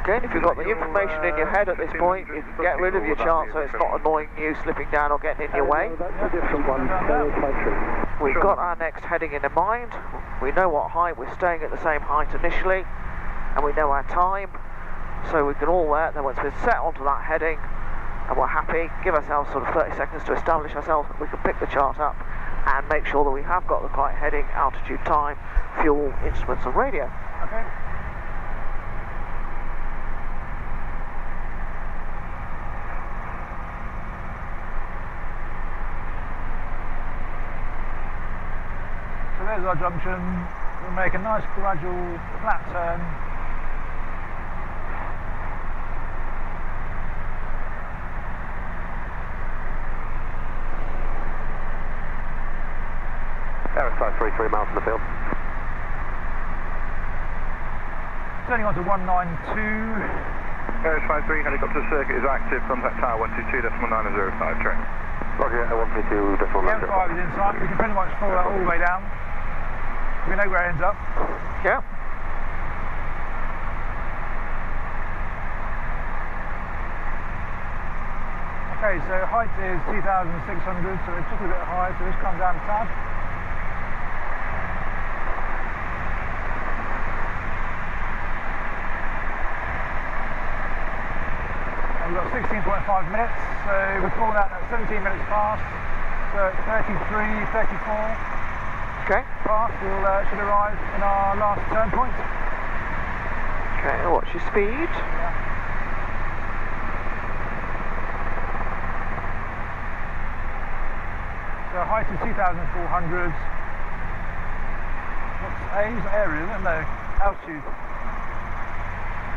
Again, if you've got the information in your head at this point, you can get rid of your chart so it's not annoying you, slipping down or getting in your way. That's a different one. We've got our next heading in mind. We know what height, we're staying at the same height initially, and we know our time, so we can all then once we're set onto that heading and we're happy, give ourselves sort of 30 seconds to establish ourselves, we can pick the chart up and make sure that we have got the correct heading, altitude, time, fuel, instruments and radio. Okay. So there's our junction. We'll make a nice gradual flat turn. Aeroside 33 miles in the field. Turning on to 192. Aeroside 3 helicopter circuit is active. Contact tower 122.905. Train. Roger, 122.905. The M5 is inside. We can pretty much follow that all the way down. We know where it ends up. Yeah. Okay, so height is 2,600, so it's just a bit high, so just come down a tad. And we've got 16.5 minutes, so we're calling that at 17 minutes past, so at 33, 34. Okay. Past, we'll should arrive in our last turn point. Okay, watch your speed. Yeah. So height is 2,400. What's A? Is area, isn't it? No, altitude.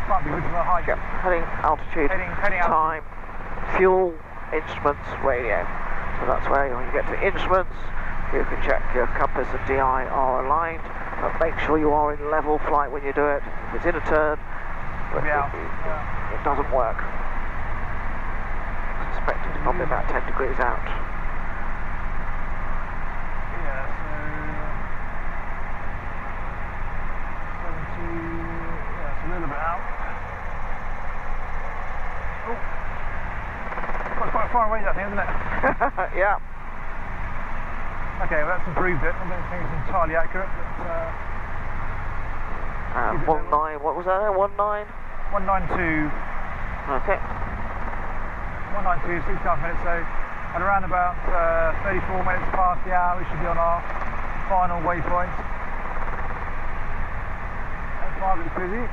Can't be good for the height. Yep, heading, altitude, Heading time, fuel, instruments, radio. So that's where when you get to instruments, you can check your compass and DI are aligned, but make sure you are in level flight when you do it. If it's in a turn, but it doesn't work. Suspected to probably about 10 degrees out. Yeah, so 70, yeah, it's a little bit out. Oh, quite far away that thing, isn't it? Yeah. Okay, well that's improved it. I don't think it's entirely accurate, but 19, what was that there? 19? 192. Okay. 192, 6.5 minutes, so at around about 34 minutes past the hour we should be on our final waypoint. M5 looks busy.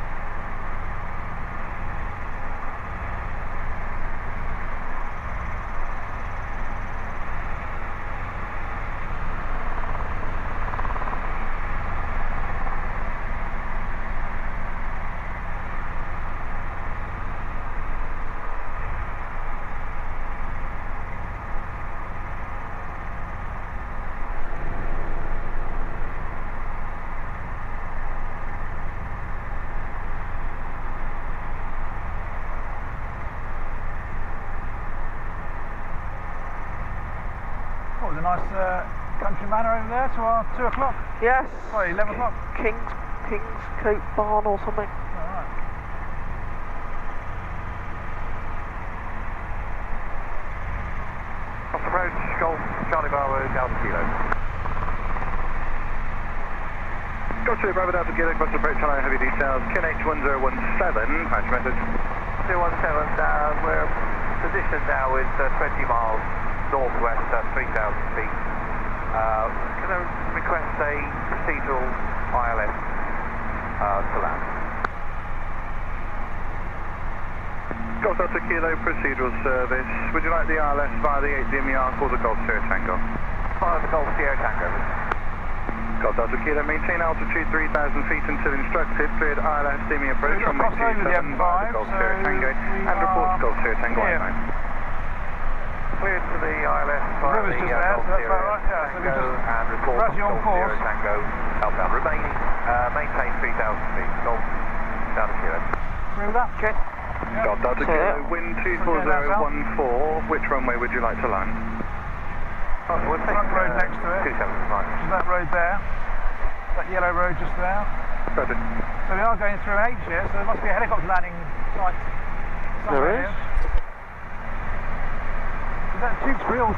What was a nice country manor over there to our 2 o'clock? Yes. Sorry, 11 o'clock. Kingscote Barn or something. Alright. Approach Golf Charlie Bravo Delta Kilo. Golf Charlie Bravo Delta Kilo, cross approach hello, heavy details, QNH 1017, patch message. 217, we're positioned now with 20 miles northwest at 3,000 feet. Can I request a procedural ILS to land? Golf Delta Kilo, procedural service. Would you like the ILS via the 8 Lima Yacht or the Golf Sierra Tango? Via the Golf Sierra Tango. Golf Delta Kilo, maintain altitude 3,000 feet until instructed. Cleared ILS Lima approach So from we've crossed over the 87 via the Golf M5, Sierra so Tango we and report to are Golf Sierra Tango here. online. Cleared to the ILS via river's the just there, Golf so that's Sierra about right, yeah, so we Tango just- and report we're actually on Golf course. Sierra Tango southbound. Remaining, maintain 3,000 feet. Golf Delta Kilo. Agree with that? Okay. Yeah. Golf Delta So, Kilo, wind 24014. Which runway would you like to land? Oh, we'll take Front road next to it. 275. Which is that road there. That yellow road just there. Got it. So we are going through an H here, so there must be a helicopter landing Right. There is. Is that Tewkesbury or?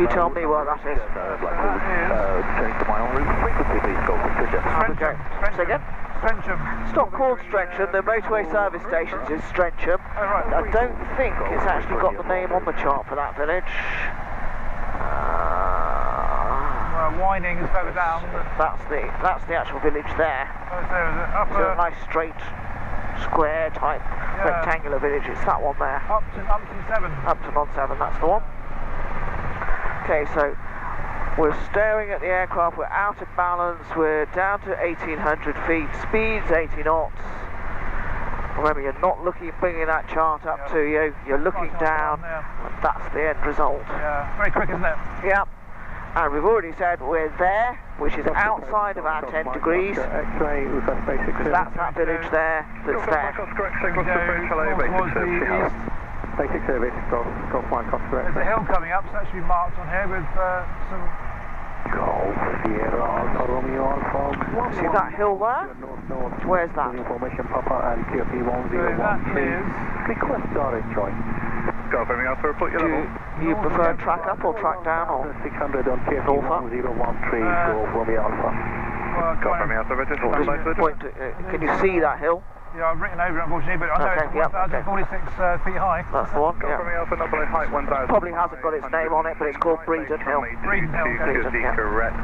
You tell me what that is. Change to my own route frequency, please, Golf Patricia. Okay. Say again? Strensham. It's not called Strensham, the motorway service stations is Strensham. Oh, right. I don't think it's actually got the name on the chart for that village. Whining is further down. That's the actual village there. Oh, it's there, is it? It's a nice straight, square type, rectangular village. It's that one there. Upton 7. Upton on 7, that's the one. Okay, so we're staring at the aircraft, we're out of balance, we're down to 1800 feet, speed's 80 knots. Remember, you're not looking, bringing that chart up to you, you're looking down, and that's the end result. Yeah, very quick, isn't it? Yep. And we've already said we're there, which is outside of our 10 degrees. Because that's that village there that's there. Basic service, Golf 1, cost correct. There's a hill coming up, so that should be marked on here with some... Golf Sierra Alpha Romeo Alpha. See that hill there? Where's that? Information Papa and QP 1013. that is... Request orange join. Golf Romeo Alpha, report your level. Do you prefer track up or track down or 600 on QP Alpha? 1013, Golf Romeo Alpha. Golf Romeo Alpha, register Just standby for point to, can you see that hill? Yeah, I've written over it, unfortunately, but I know Okay, it's 1,046 feet high. That's the one, Golf yeah. Romeo Alpha, number height 1,000. Probably hasn't got its name on it, but it's called Breeden Hill. Breeden Hill, okay. Breeden, yeah. Correct.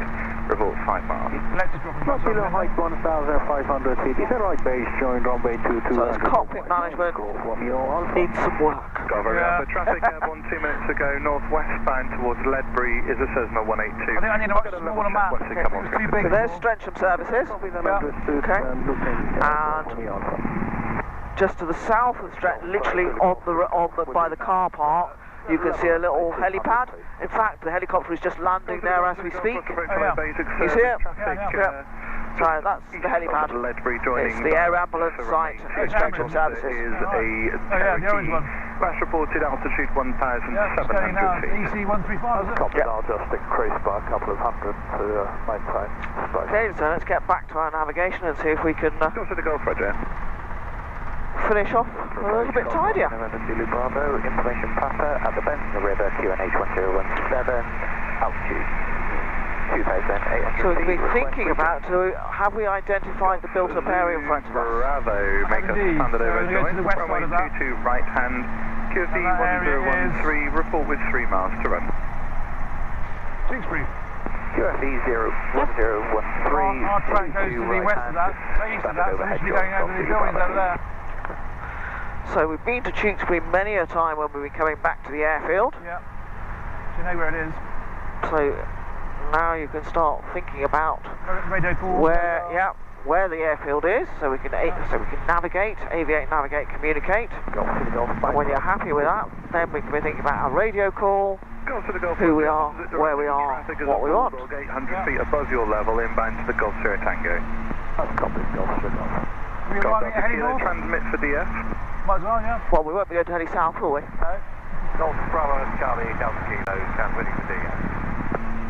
Report 5 miles. Electric drop Not below height 1,500 feet. Is the right base join runway 22. So it's cockpit management Golf Romeo Alpha. needs some work. Golf Romeo Alpha, traffic airborne 2 minutes ago, northwestbound towards Ledbury is a Cessna 182. I think I need a much smaller map. Once it comes on. It's too big. So there's Strensham services. Okay. And just to the south of Strensham, literally by the car park, you can see a little helipad. In fact, the helicopter is just landing there as we speak. You see it? Yeah. So that's the helipad. It's the air ambulance site for Strensham services. Is a the orange one. Last reported altitude 1,700 feet. EC 135, is it? Copy, I'll just increase by a couple of hundred to maintain space. Okay, so let's get back to our navigation and see if we can Go to the Golf, Roger. finish off a little bit tidier. Zulu Bravo, information Papa at the Benson River, QNH 1017, altitude 2,800 So we've been feet, thinking about, have we identified the built-up area in front of us? Bravo, make us Indeed. standard So over we go to join. the west side Runway of that. 22 right hand, QFD And that area 1013, report with 3 miles to run. Tewkesbury. QFD 1013. Our track goes to the west of that, so east of that, so we should be going over the buildings over there. So we've been to Tewkesbury many a time when we've been coming back to the airfield. Yeah. Do you know where it is? So now you can start thinking about Radio 4. where the airfield is, so we can navigate, aviate, navigate, communicate. And when you're happy with that, then we can be thinking about our radio call, Go to the Golf, who we are, where we are, what we want. 800 feet above your level, inbound to the Golf Sierra Tango. Copy, Golf Sierra. We Golf arriving at Heli Kilo, North? transmit for DF. Might as well, yeah. Well, we won't be going to Heli South, will we? No. Golf Bravo Charlie, Delta Kilo, transmitting for DF.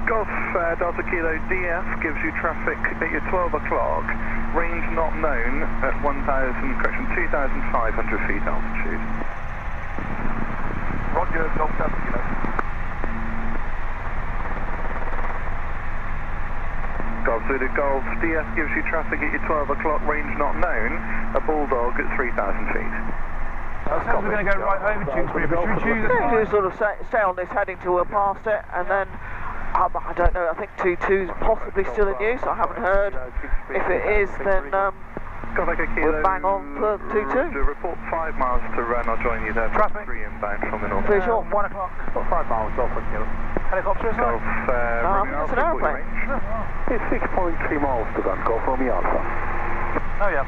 Golf Delta Kilo DF gives you traffic at your 12 o'clock, range not known at 2,500 feet altitude. Roger, Golf Delta Kilo. Golf Zulu Golf DF gives you traffic at your 12 o'clock, range not known, a Bulldog at 3,000 feet. So we're going to go right over Tewkesbury, but should we choose Yeah, you sort of stay on this heading till we're past it, and then I don't know. I think 22's possibly still in use. I haven't heard. If it is, then we'll bang on for 22. To report 5 miles to run, I'll join you there. Traffic. 3 inbound from the north. Visual. 1 o'clock. 5 miles, Golf Kilo. Helicopter, isn't Golf, it? Romeo it's an Alpha, aeroplane. It's 6.3 miles to run, Golf Romeo Alpha. Oh, yeah.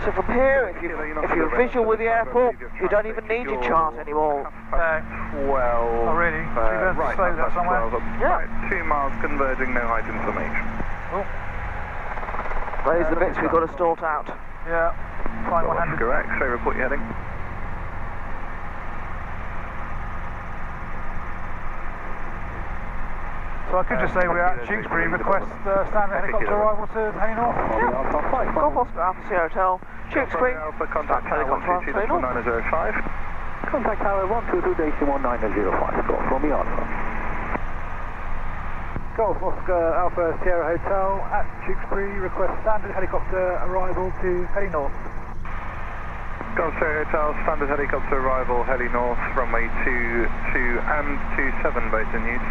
So from here, if you're visual with the airport, you don't even need your chart anymore. No. 12. Oh, really? So you better right, slow that somewhere? 12, Yeah. Right, 2 miles converging, no height information. Oh. Those are the bits we've got to sort out. Yeah, flying one-handed. Correct, so report your heading. So I could just say we're at Tewkesbury, request standard helicopter arrival to Hay North. Golf Oscar Alpha Sierra Hotel, Tewkesbury, Alpha, contact tower helicopter 122, Hay North. 1905. Contact tower 122.1905, Golf Romeo Alpha. Golf Oscar Alpha Sierra Hotel at Tewkesbury, request standard helicopter arrival to Hay North. Golf Sierra Hotel, standard helicopter arrival, Heli North, runway 22 and 27 both in use.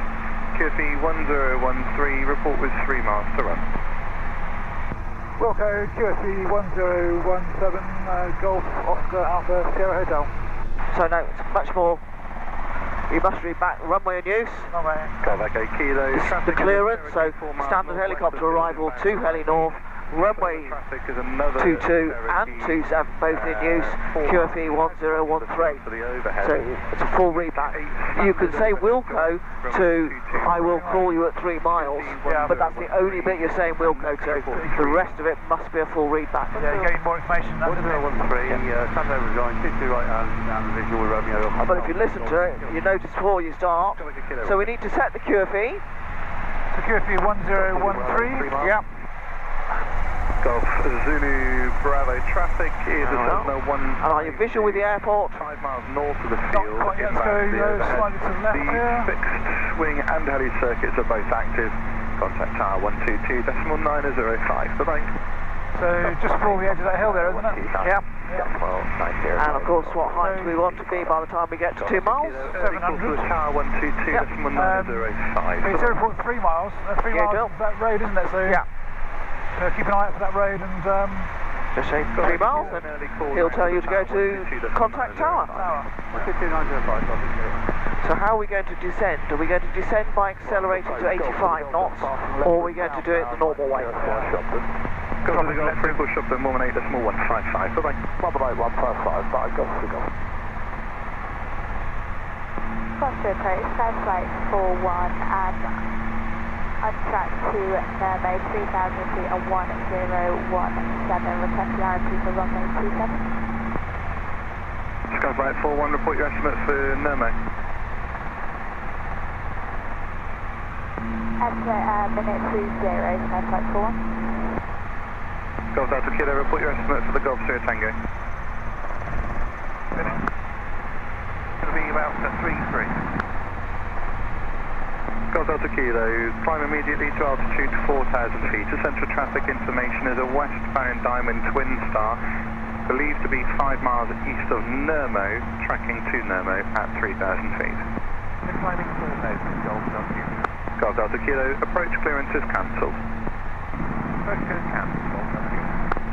QFE 1013, report with 3 miles to run. Wilco, QFE 1017, Golf Oscar Alpha Sierra Hotel. So no, it's much more. You must read back runway in use. Runway. Golf Echo Kilo. This is the clearance, so standard helicopter arrival to Heli North. Runway 22 and 27 both in use, QFE 1013. So it's a full readback. You can say Wilco to I will call you at 3 miles, but that's the only bit you're saying Wilco to. The rest of it must be a full readback. Yeah, you're getting more information than that. 1013, standard rejoin, 22 right and visual with Romeo. But if you listen to it, you notice before you start. So we need to set the QFE. So QFE 1013. Yep. Golf Zulu Bravo traffic is a Cessna 1. And are you visual with the airport? 5 miles north of the Not field. quite yet, let's go slightly to the left here. The fixed wing and heli circuits are both active. Contact tower 122.905. Bye-bye. So just before the edge of that hill there, isn't it? Yep. Well, nice here. And of course, what height do we want to be by the time we get to 2 miles? 700. Tower 122.905. It's 0.3 miles. 3 Yeah, miles is that road, isn't it? So Yeah. Keep an eye out for that road and Just say 3 miles, and he'll tell you to go to contact tower. So how are we going to descend? Are we going to descend by accelerating to 85 knots, or are we going to do it the normal way? Go to the Golf, triple shop, then 118.155. Bye-bye. 155, bye, go. Foster approach, Sky Flight 41 and on track to Nermo 3000 feet and 1017, request clarity for runway 27. Skyflight 41, report your estimate for Nermo. At minute 30, Skyflight 41. Golf Delta Kilo, report your estimate for the Golf Sierra Tango. It's going to be about 3-3. Golf Delta Kilo, climb immediately to altitude 4,000 feet. Essential traffic information is a westbound Diamond Twin Star, believed to be 5 miles east of Nermo, tracking to Nermo at 3,000 feet. Climbing 4,000, Golf Delta. Golf Delta Kilo, approach clearance is cancelled. Approach clearance cancelled, Golf Delta.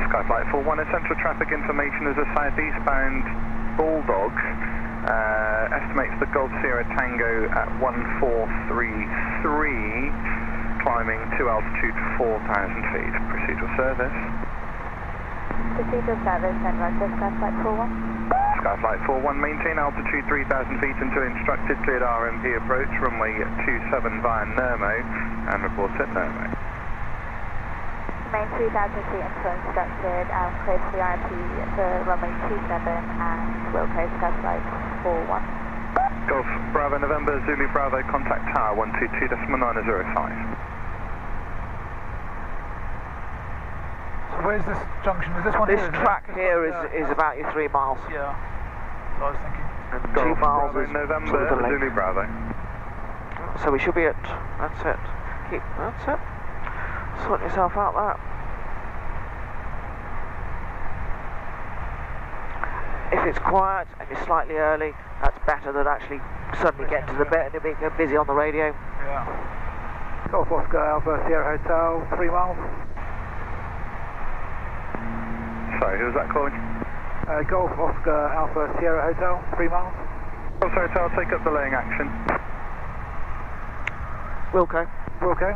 Skyflight 41, essential traffic information is a southeastbound Bulldog. Estimates the Golf Sierra Tango at 1433, climbing to altitude 4,000 feet. Procedural service. Procedural service and Roger, Skyflight 41. Skyflight 41, maintain altitude 3,000 feet until instructed, cleared RMP approach, runway 27 via Nermo, and report at Nermo. Main 3,000 feet until instructed, clear to the RMP for runway 27 and Wilco, Skyflight 41. Golf Bravo November, Zulu Bravo, contact tower 122.905. so where's this junction? Is this one This here? track here is about your 3 miles. Yeah. So I was thinking. And 2 Golf miles Bravo is November, sort of the length. Zulu Bravo. So we should be at, that's it. That's it. Sort yourself out there. If it's quiet and you're slightly early, that's better than actually suddenly getting to the bit and it being busy on the radio. Yeah. Golf Oscar Alpha Sierra Hotel, 3 miles. Sorry, who was that calling? Golf Oscar Alpha Sierra Hotel, 3 miles. Golf Hotel, take up delaying action. Wilco. Wilco.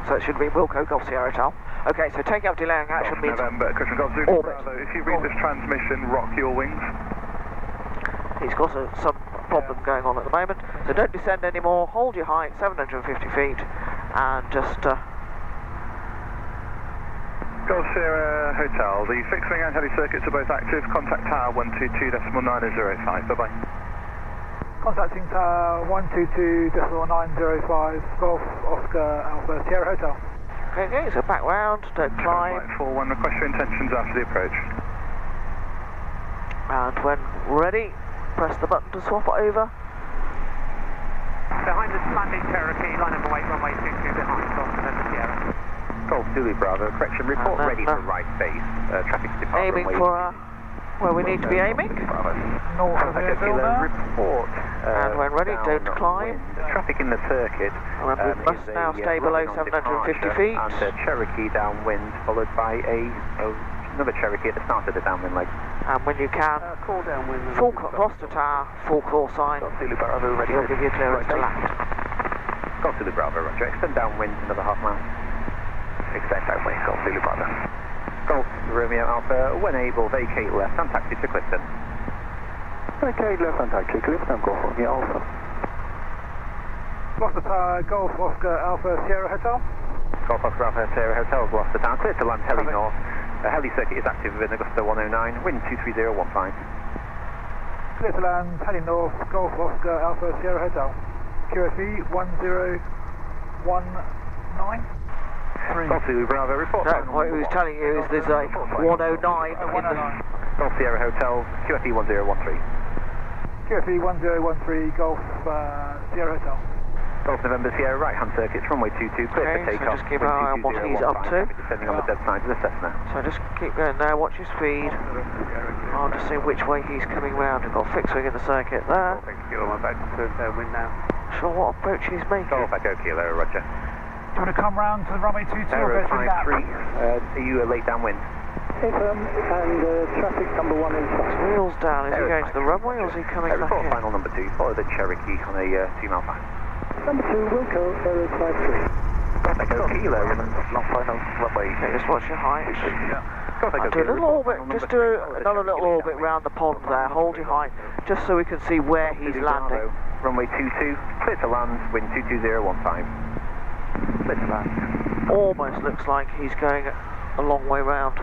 So it should be Wilco, Golf Sierra Hotel. Okay, so taking up delaying action Golf means November, Christian Golf Zulu orbit. Bravo. If you read this transmission, rock your wings. he's got some problem going on at the moment. So don't descend anymore, hold your height, 750 feet, and just Golf Sierra Hotel, the fixed wing and heli circuits are both active. Contact tower 122.905. Bye-bye. Contacting tower 122.905, Golf Oscar Alpha Sierra Hotel. Okay, so back round, don't climb. Flight 41, request your intentions after the approach. And when ready, press the button to swap it over. Behind the landing Cherokee, line number 8, runway 22 behind, Golf November Sierra. Golf Zulu Bravo, correction, report And then, ready for right base. Traffic departure. Aiming for where we need to be aiming. North of the airfield now. Report. And when ready, don't climb. Traffic in the circuit. Remember, we must now stay below 750 feet. And Cherokee downwind, followed by another Cherokee at the start of the downwind leg. And when you can, Call downwind. full Gloucester Tower, full call sign. Zulu Bravo, ready. We'll give you clearance to land. Golf Zulu Bravo, roger. Extend downwind another half mile. Extend downwind, Golf Zulu Bravo. Golf Romeo Alpha, when able, vacate left and taxi to Clifton. Vacate left and taxi Clifton, Golf Romeo Alpha. Gloucester Tower, Golf Oscar Alpha Sierra Hotel. Golf Oscar Alpha Sierra Hotel, Gloucester Town, clear to land heli north. Heli circuit is active within Augusta 109, wind 23015. Clear to land, heading north, Golf Oscar Alpha Sierra Hotel. QFE 1019. Golf Zulu Bravo, report. No, what he was telling you is there's a 109 in the... Golf Sierra Hotel, QFE 1013. QFE 1013, Golf Sierra Hotel. Golf November Sierra, right-hand circuits, runway 22, clear Okay, for so takeoff. just keep an eye on what he's up to. Descending on the dead side of the Cessna. So just keep going there, watch your speed. I'll just see which way he's coming round. We've got fixed wing in the circuit there. Thank you, I'm about to turn downwind now. Sure what approach he's making. Golf Echo Kilo, roger. Do you want to come round to the runway 22 or go through that? 053, are you late downwind? Affirm, and traffic number 1 in front. Wheels down, is he going to the runway or is he coming back report in? final number 2, follow the Cherokee on a 2-mile path. Number 2, Wilco, 053. Golf Echo Kilo, long final runway. Okay, just watch your height. Golf Echo Do a Kilo, little orbit, final just number do two, another little orbit round the pond there, hold your height, just so we can see where he's landing. Runway 22, clear to land, wind 22015. Clear to land. Almost looks like he's going a long way round.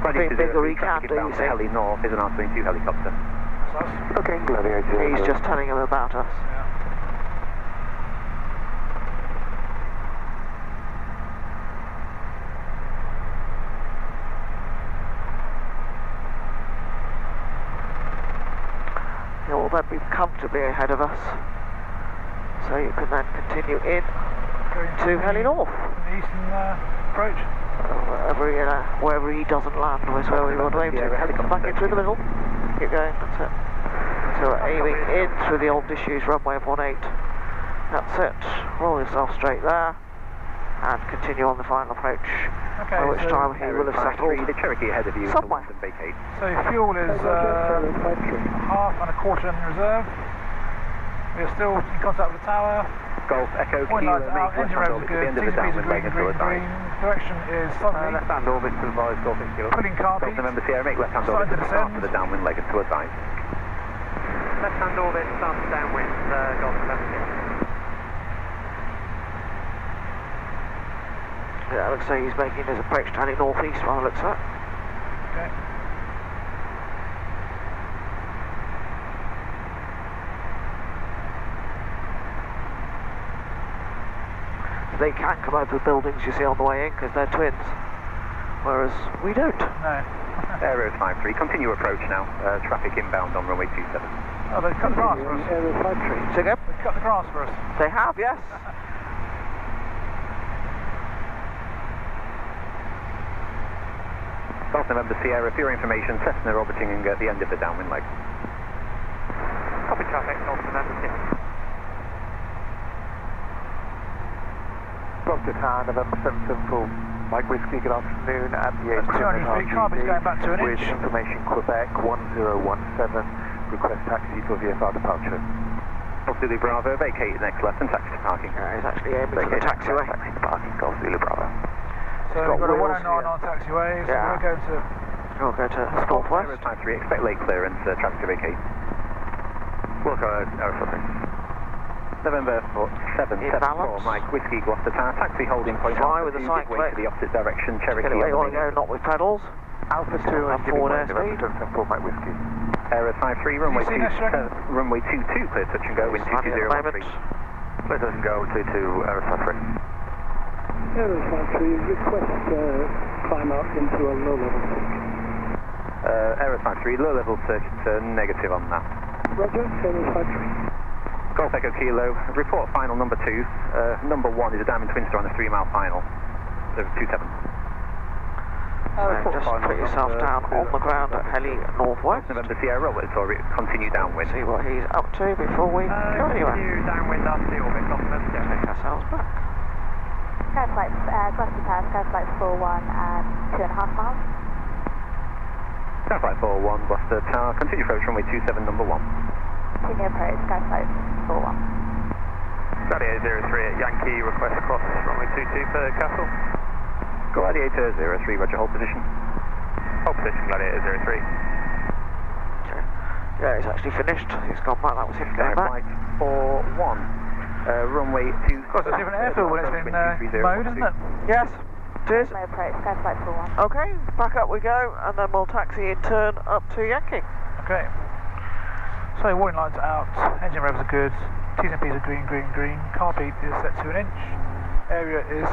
Ready Being to bigger he can traffic do, you inbound to see. Heli North is an R22 helicopter. Okay, Gladiator 0. He's just telling him about us. He'll then be comfortably ahead of us. So you can then continue in to Heli North. The eastern approach. Wherever he doesn't land is where we want to aim to. Come back in through the middle. Keep going, that's it. So we're aiming in through the old disused runway of 18. That's it. Roll yourself straight there. And continue on the final approach. Okay, by which so time he will have settled The Cherokee ahead of you. somewhere. Vacate. So fuel is half and a quarter in reserve. We are still in contact with the tower. Golf Echo Point Kilo, lights out, make engine left revs hand are orbit to the end good, of the TCPs are downwind leg green, until green, the green. Direction is southerly. left hand orbit to advise Golf Kilo. Pulling car Golf beat. November Sierra, make left hand Starting orbit to to the start descend. of the downwind leg until advise. Left hand orbit, start downwind, Golf November Sierra. Yeah, it looks like he's making his approach to heading northeast by the looks of it. Okay. They can come over the buildings you see on the way in because they're twins, whereas we don't. No. Aero 53, continue approach now. Traffic inbound on runway 27. Oh, they've cut the grass for us. Aero 53. So again, They've cut the grass for us. they have, yes. Golf November Sierra, for your information, Cessna orbiting at the end of the downwind leg. Copy traffic, Golf November Sierra. Gloucester Tower, November 774. Mike Whiskey, good afternoon. At the That's 200 feet, car beat's going back to an with inch. information Quebec 1017. Request taxi for VFR departure. Golf Zulu Bravo, vacate next left and taxi to parking. He's actually aiming for the taxiway. Taxi to parking, Golf Zulu Bravo. So we've got a 109 on taxiway, so Yeah. we're going to We'll go to northwest. Aero 53, expect late clearance, traffic to vacate. Wilco, Aero 53. November 774 balance. Mike Whiskey Gloucester Tower, taxi holding point. Fly with the Give cyclic. way to the opposite direction, Get Cherokee. it where you want to go, not with pedals. Alpha 2 and giving forward way, airspeed. November 774 Mike Whiskey. Aero 53, runway seen us, Cherokee? runway 22, clear touch and go, wind Landing at the moment. 2203. Clear doesn't go to Aero 53. Aero 53, request climb out into a low level circuit. Aero 53, low level circuit, negative on that. Roger, Aero 53. Golf Echo Kilo, report final number 2. Number 1 is a Diamond Twinster on a 3-mile final. 27. Just put yourself down on the ground at Heli Northwest. November Sierra, or continue downwind. See what he's up to before we go anywhere. Downwind after the orbit, Take ourselves back. Skyflight, Gloucester Tower, Skyflight 41 and 2.5 miles. Skyflight 41, Gloucester Tower, continue approach runway 27, number 1. Continue approach, Skyflight 41. Gladiator 03 at Yankee, request across runway 22 for Castle. Gladiator 03, roger, hold position. Hold position, Gladiator 03. Okay. Yeah, he's actually finished. He's gone back. That was him going back. Skyflight 41, runway 2. Of course, it's a different airfield when it's been mowed, isn't it? Yes, it is. No approach, Skyflight 41. Okay, back up we go, and then we'll taxi in turn up to Yankee. Okay. So warning lights are out, engine revs are good, T's and P's are green, green, green, car beat is set to an inch, area is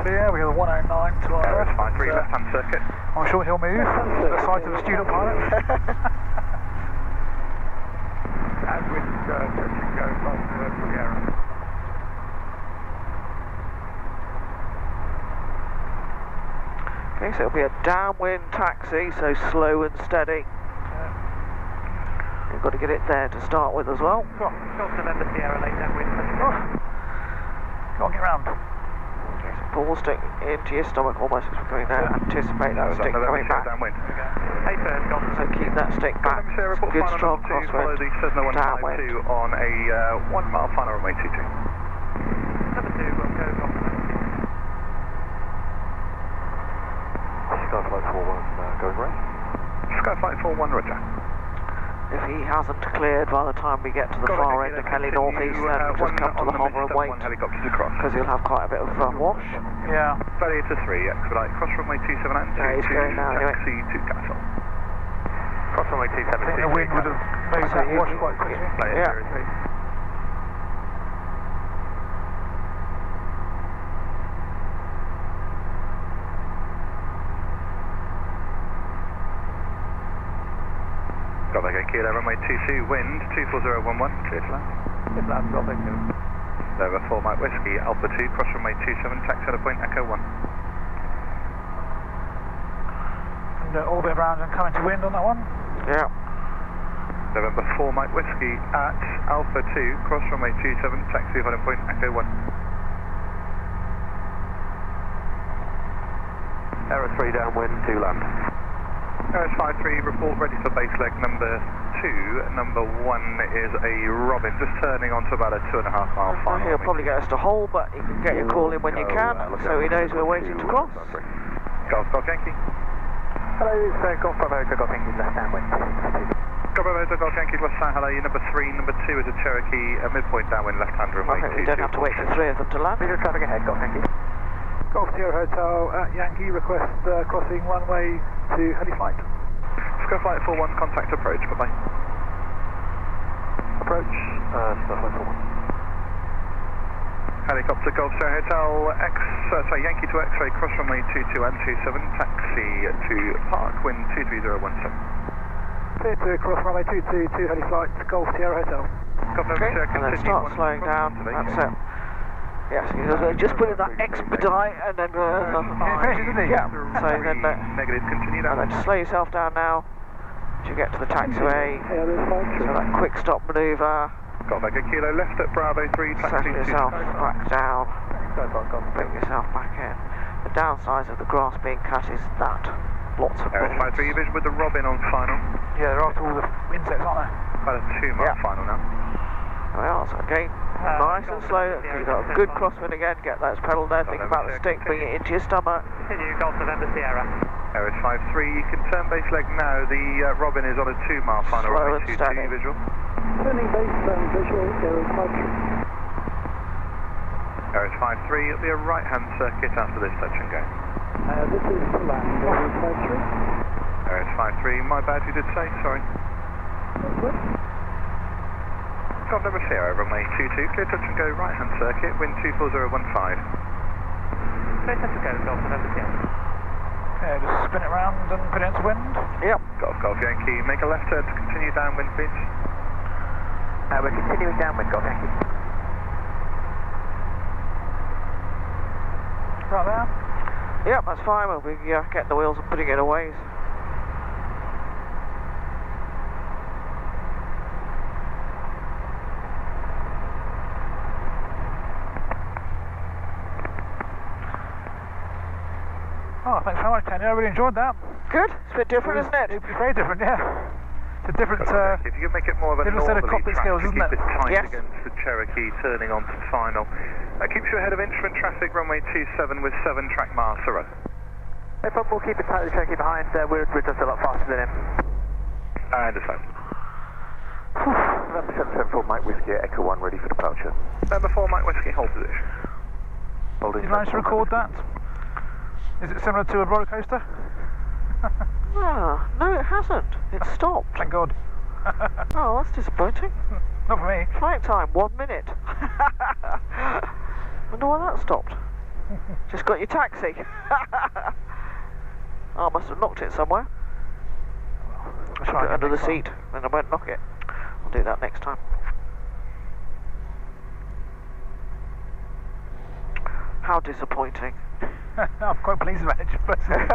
clear, we have a 109 to our Aero left. 53, left-hand circuit. I'm sure he'll move, to the sight of a student pilot. And with touch and go, Gloucester Sierra. Okay, so it'll be a downwind taxi, so slow and steady. You've got to get it there to start with as well. Go on, November Sierra, late downwind. Go on, get round. Okay, so pull the stick into your stomach almost as we're going there. Anticipate that stick November coming Sierra back. downwind. Hey, sir, So keep that stick back. November Sierra, report Good final strong number 2, follow crosswind. the Cessna Downwind. 152 on a 1-mile final runway 22. Number 2, we'll go Skyflight 41 going right. Skyflight 41, roger. If he hasn't cleared by the time we get to the far end of Kelly Northeast, then just come to the hover and wait, Helicopters across. because he'll have quite a bit of wash. Yeah. Gladiator 3, expedite, cross runway 27 and Yeah, he's going now, anyway. taxi to Castle. Cross runway 27. I think the wind would have made that wash quite quickly. Gladiator Yeah. 03. Got back at Kilo, runway 22, wind 24011, clear to land. Good lad, got back in. Over 4 Mike Whiskey, Alpha 2, cross runway 27, taxi at a point, Echo 1. And orbit around and coming to wind on that one. Yeah. November 4 Mike Whiskey at Alpha 2, cross runway 27, taxi at a point, Echo 1. Aero 3 downwind to land. Aero 53, report ready for base leg number 2. Number 1 is a Robin, just turning onto about a 2.5 mile final. He'll probably get us to hold, but you can get your call in when you can, so he knows we're waiting to cross. Golf Yankee. Hello, it's Golf Bravo, Golf Yankee left downwind. Golf Bravo, Golf Yankee, West San Hello, number 3, number 2 is a Cherokee, a midpoint downwind left-hand runway. I think we don't have to wait for 3 of them to land. Meter traffic ahead, Golf Yankee. Golf Sierra Hotel at Yankee, request crossing runway to Heliflight. Skyflight 41, contact approach, bye-bye. Approach, Skyflight 41. Helicopter Golf Sierra Hotel, Yankee to X-ray, cross runway 22 and 27, taxi to Park, wind 23017. Clear to cross runway 22 to Heliflight, Golf Sierra Hotel. Golf Okay, Sierra, and then continue start one slowing down. cross That's it. Yes, just put in that expedite and then finishes, isn't he? yeah. So then negative, continue and down. then just slow yourself down now to get to the taxiway. Aero 53. So that quick stop manoeuvre. Golf Echo Kilo, left at Bravo 3, taxi Settle to yourself Skyflight. back down. Bring yourself back in. The downside of the grass being cut is that lots of Aero bullets. 53, vision with the Robin on final. Yeah, they're after all the insects, aren't they? About a 2-mile Yeah. final now. There we are, so again, nice and slow. You've got a good crosswind again. Get those pedal there. Think about the stick. Bring it into your stomach. Continue, Golf November Sierra. Aero 53, you can turn base leg now. The Robin is on a 2-mile final Slow runway and 22 steady. visual. Turning base and visual, Aero 53. Airways 53, it'll be a right-hand circuit after this touch and go. This is to land, Airways 53. Airways 53, my bad, you did say, sorry. Golf number Sierra, runway 22, clear touch and go, right-hand circuit, wind 24015. Clear touch and go, Golf number Sierra. Okay, just spin it round and put it into wind. Yep. Golf Yankee, make a left turn to continue downwind, please. We're continuing downwind, Golf Yankee. Right there. Yep, that's fine. We'll be getting the wheels and putting it away. Oh, thanks very much, Kenny. I really enjoyed that. Good. It's a bit different, isn't it? It's very different, yeah. It's a different, if you can make it more of a different set of northerly cockpit track skills, to isn't keep it? it tight Yes. against the Cherokee turning onto final. That keeps you ahead of instrument traffic, runway 27 with 7 track miles to run. No problem, we'll keep it tight, the Cherokee behind. We're just a lot faster than him. I understand. November 774, Mike Whiskey, Echo 1, ready for departure. Number 4, Mike Whiskey, hold position. Holding. Did you manage to record that? Is it similar to a roller coaster? Ah, no, it hasn't. It stopped. Thank God. Oh, that's disappointing. Not for me. Flight time, 1 minute. Wonder why that stopped. Just got your taxi. Oh, I must have knocked it somewhere. Let's Put try it under the next one. seat, and I won't knock it. I'll do that next time. How disappointing. I'm quite pleased about it, personally.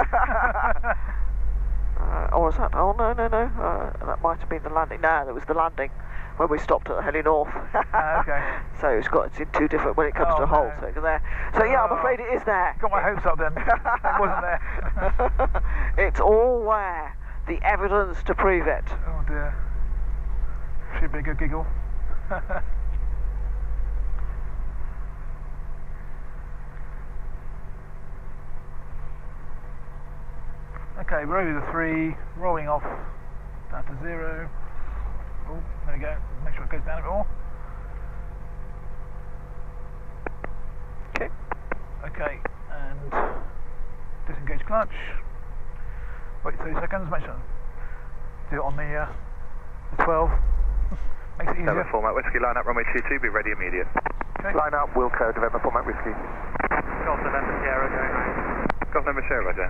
Or was that? Oh, no. That might have been the landing. No, that was the landing when we stopped at the Heli North. Okay. So it's in two different when it comes to Oh, halt. no. So it's there. So yeah, I'm afraid it is there. Got my hopes up then. It wasn't there. It's all there. The evidence to prove it. Oh dear. Should be a good giggle. Okay, we're over the 3, rolling off down to 0. Oh, there we go. Make sure it goes down a bit more. Okay. Okay, and disengage clutch. Wait 30 seconds, make sure. Do it on the 12. Makes it easier. November 4, Mike Whiskey, line up, runway 22, be ready immediate. Okay. Line up, Wilco, November 4, Mike Whiskey. Golf November Sierra going right. Golf number Sierra, Roger.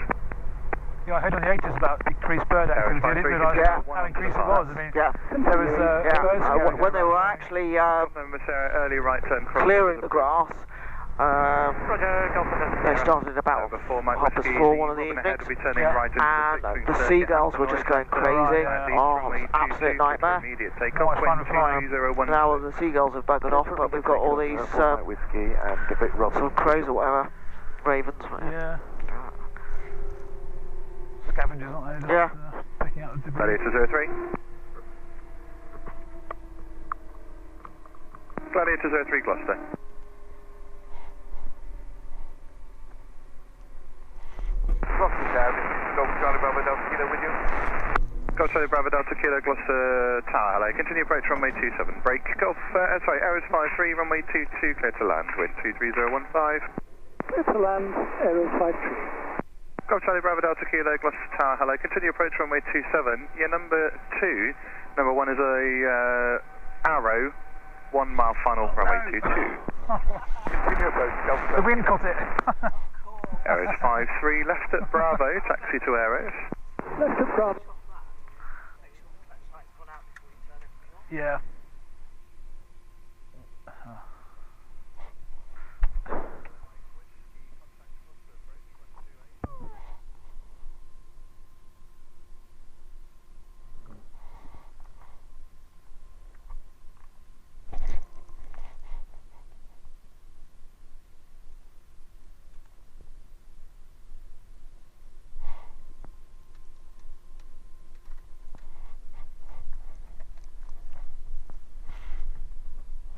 Yeah, I heard on the 80s about increased bird activity. I didn't realise how increased it was. I mean, Yeah. there was birds going When they were around. actually Golf number Sierra, early right turn cross. clearing the grass, Roger, Golf November they Sierra. started about Number 4, Mike 4:30 one of the Robin ahead evenings. will be turning Yeah. right into And the the fixing seagulls were circuit. just going Right, crazy. yeah. Oh, it was an absolute nightmare. Immediate Not takeoff, much fun wind for flying. 2010. Now the seagulls have buggered off, but we've got all these Whiskey and give it Robin. sort of crows or whatever, ravens. Yeah. Scavengers, aren't they? Just, Yeah. Picking up the debris. Gladiator 03. Gladiator 03, Gloucester. Gloucester down, Golf Charlie Bravo Delta Kilo with you. Golf Charlie Bravo Delta Kilo, Gloucester Tower, hello. Continue approach runway 27. Break, Airways 53, runway 22, clear to land, wind 23015. Clear to land, Airways 53. Golf Charlie Bravo Delta Kilo, Gloucester Tower, hello. Continue approach runway 27. Yeah, number 2. Number 1 is a arrow, 1 mile final, runway 22. Continue approach, Golf The wind caught it. Airways 53, left at Bravo, taxi to Airways. Left at Bravo. Yeah.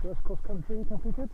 First cross country completed.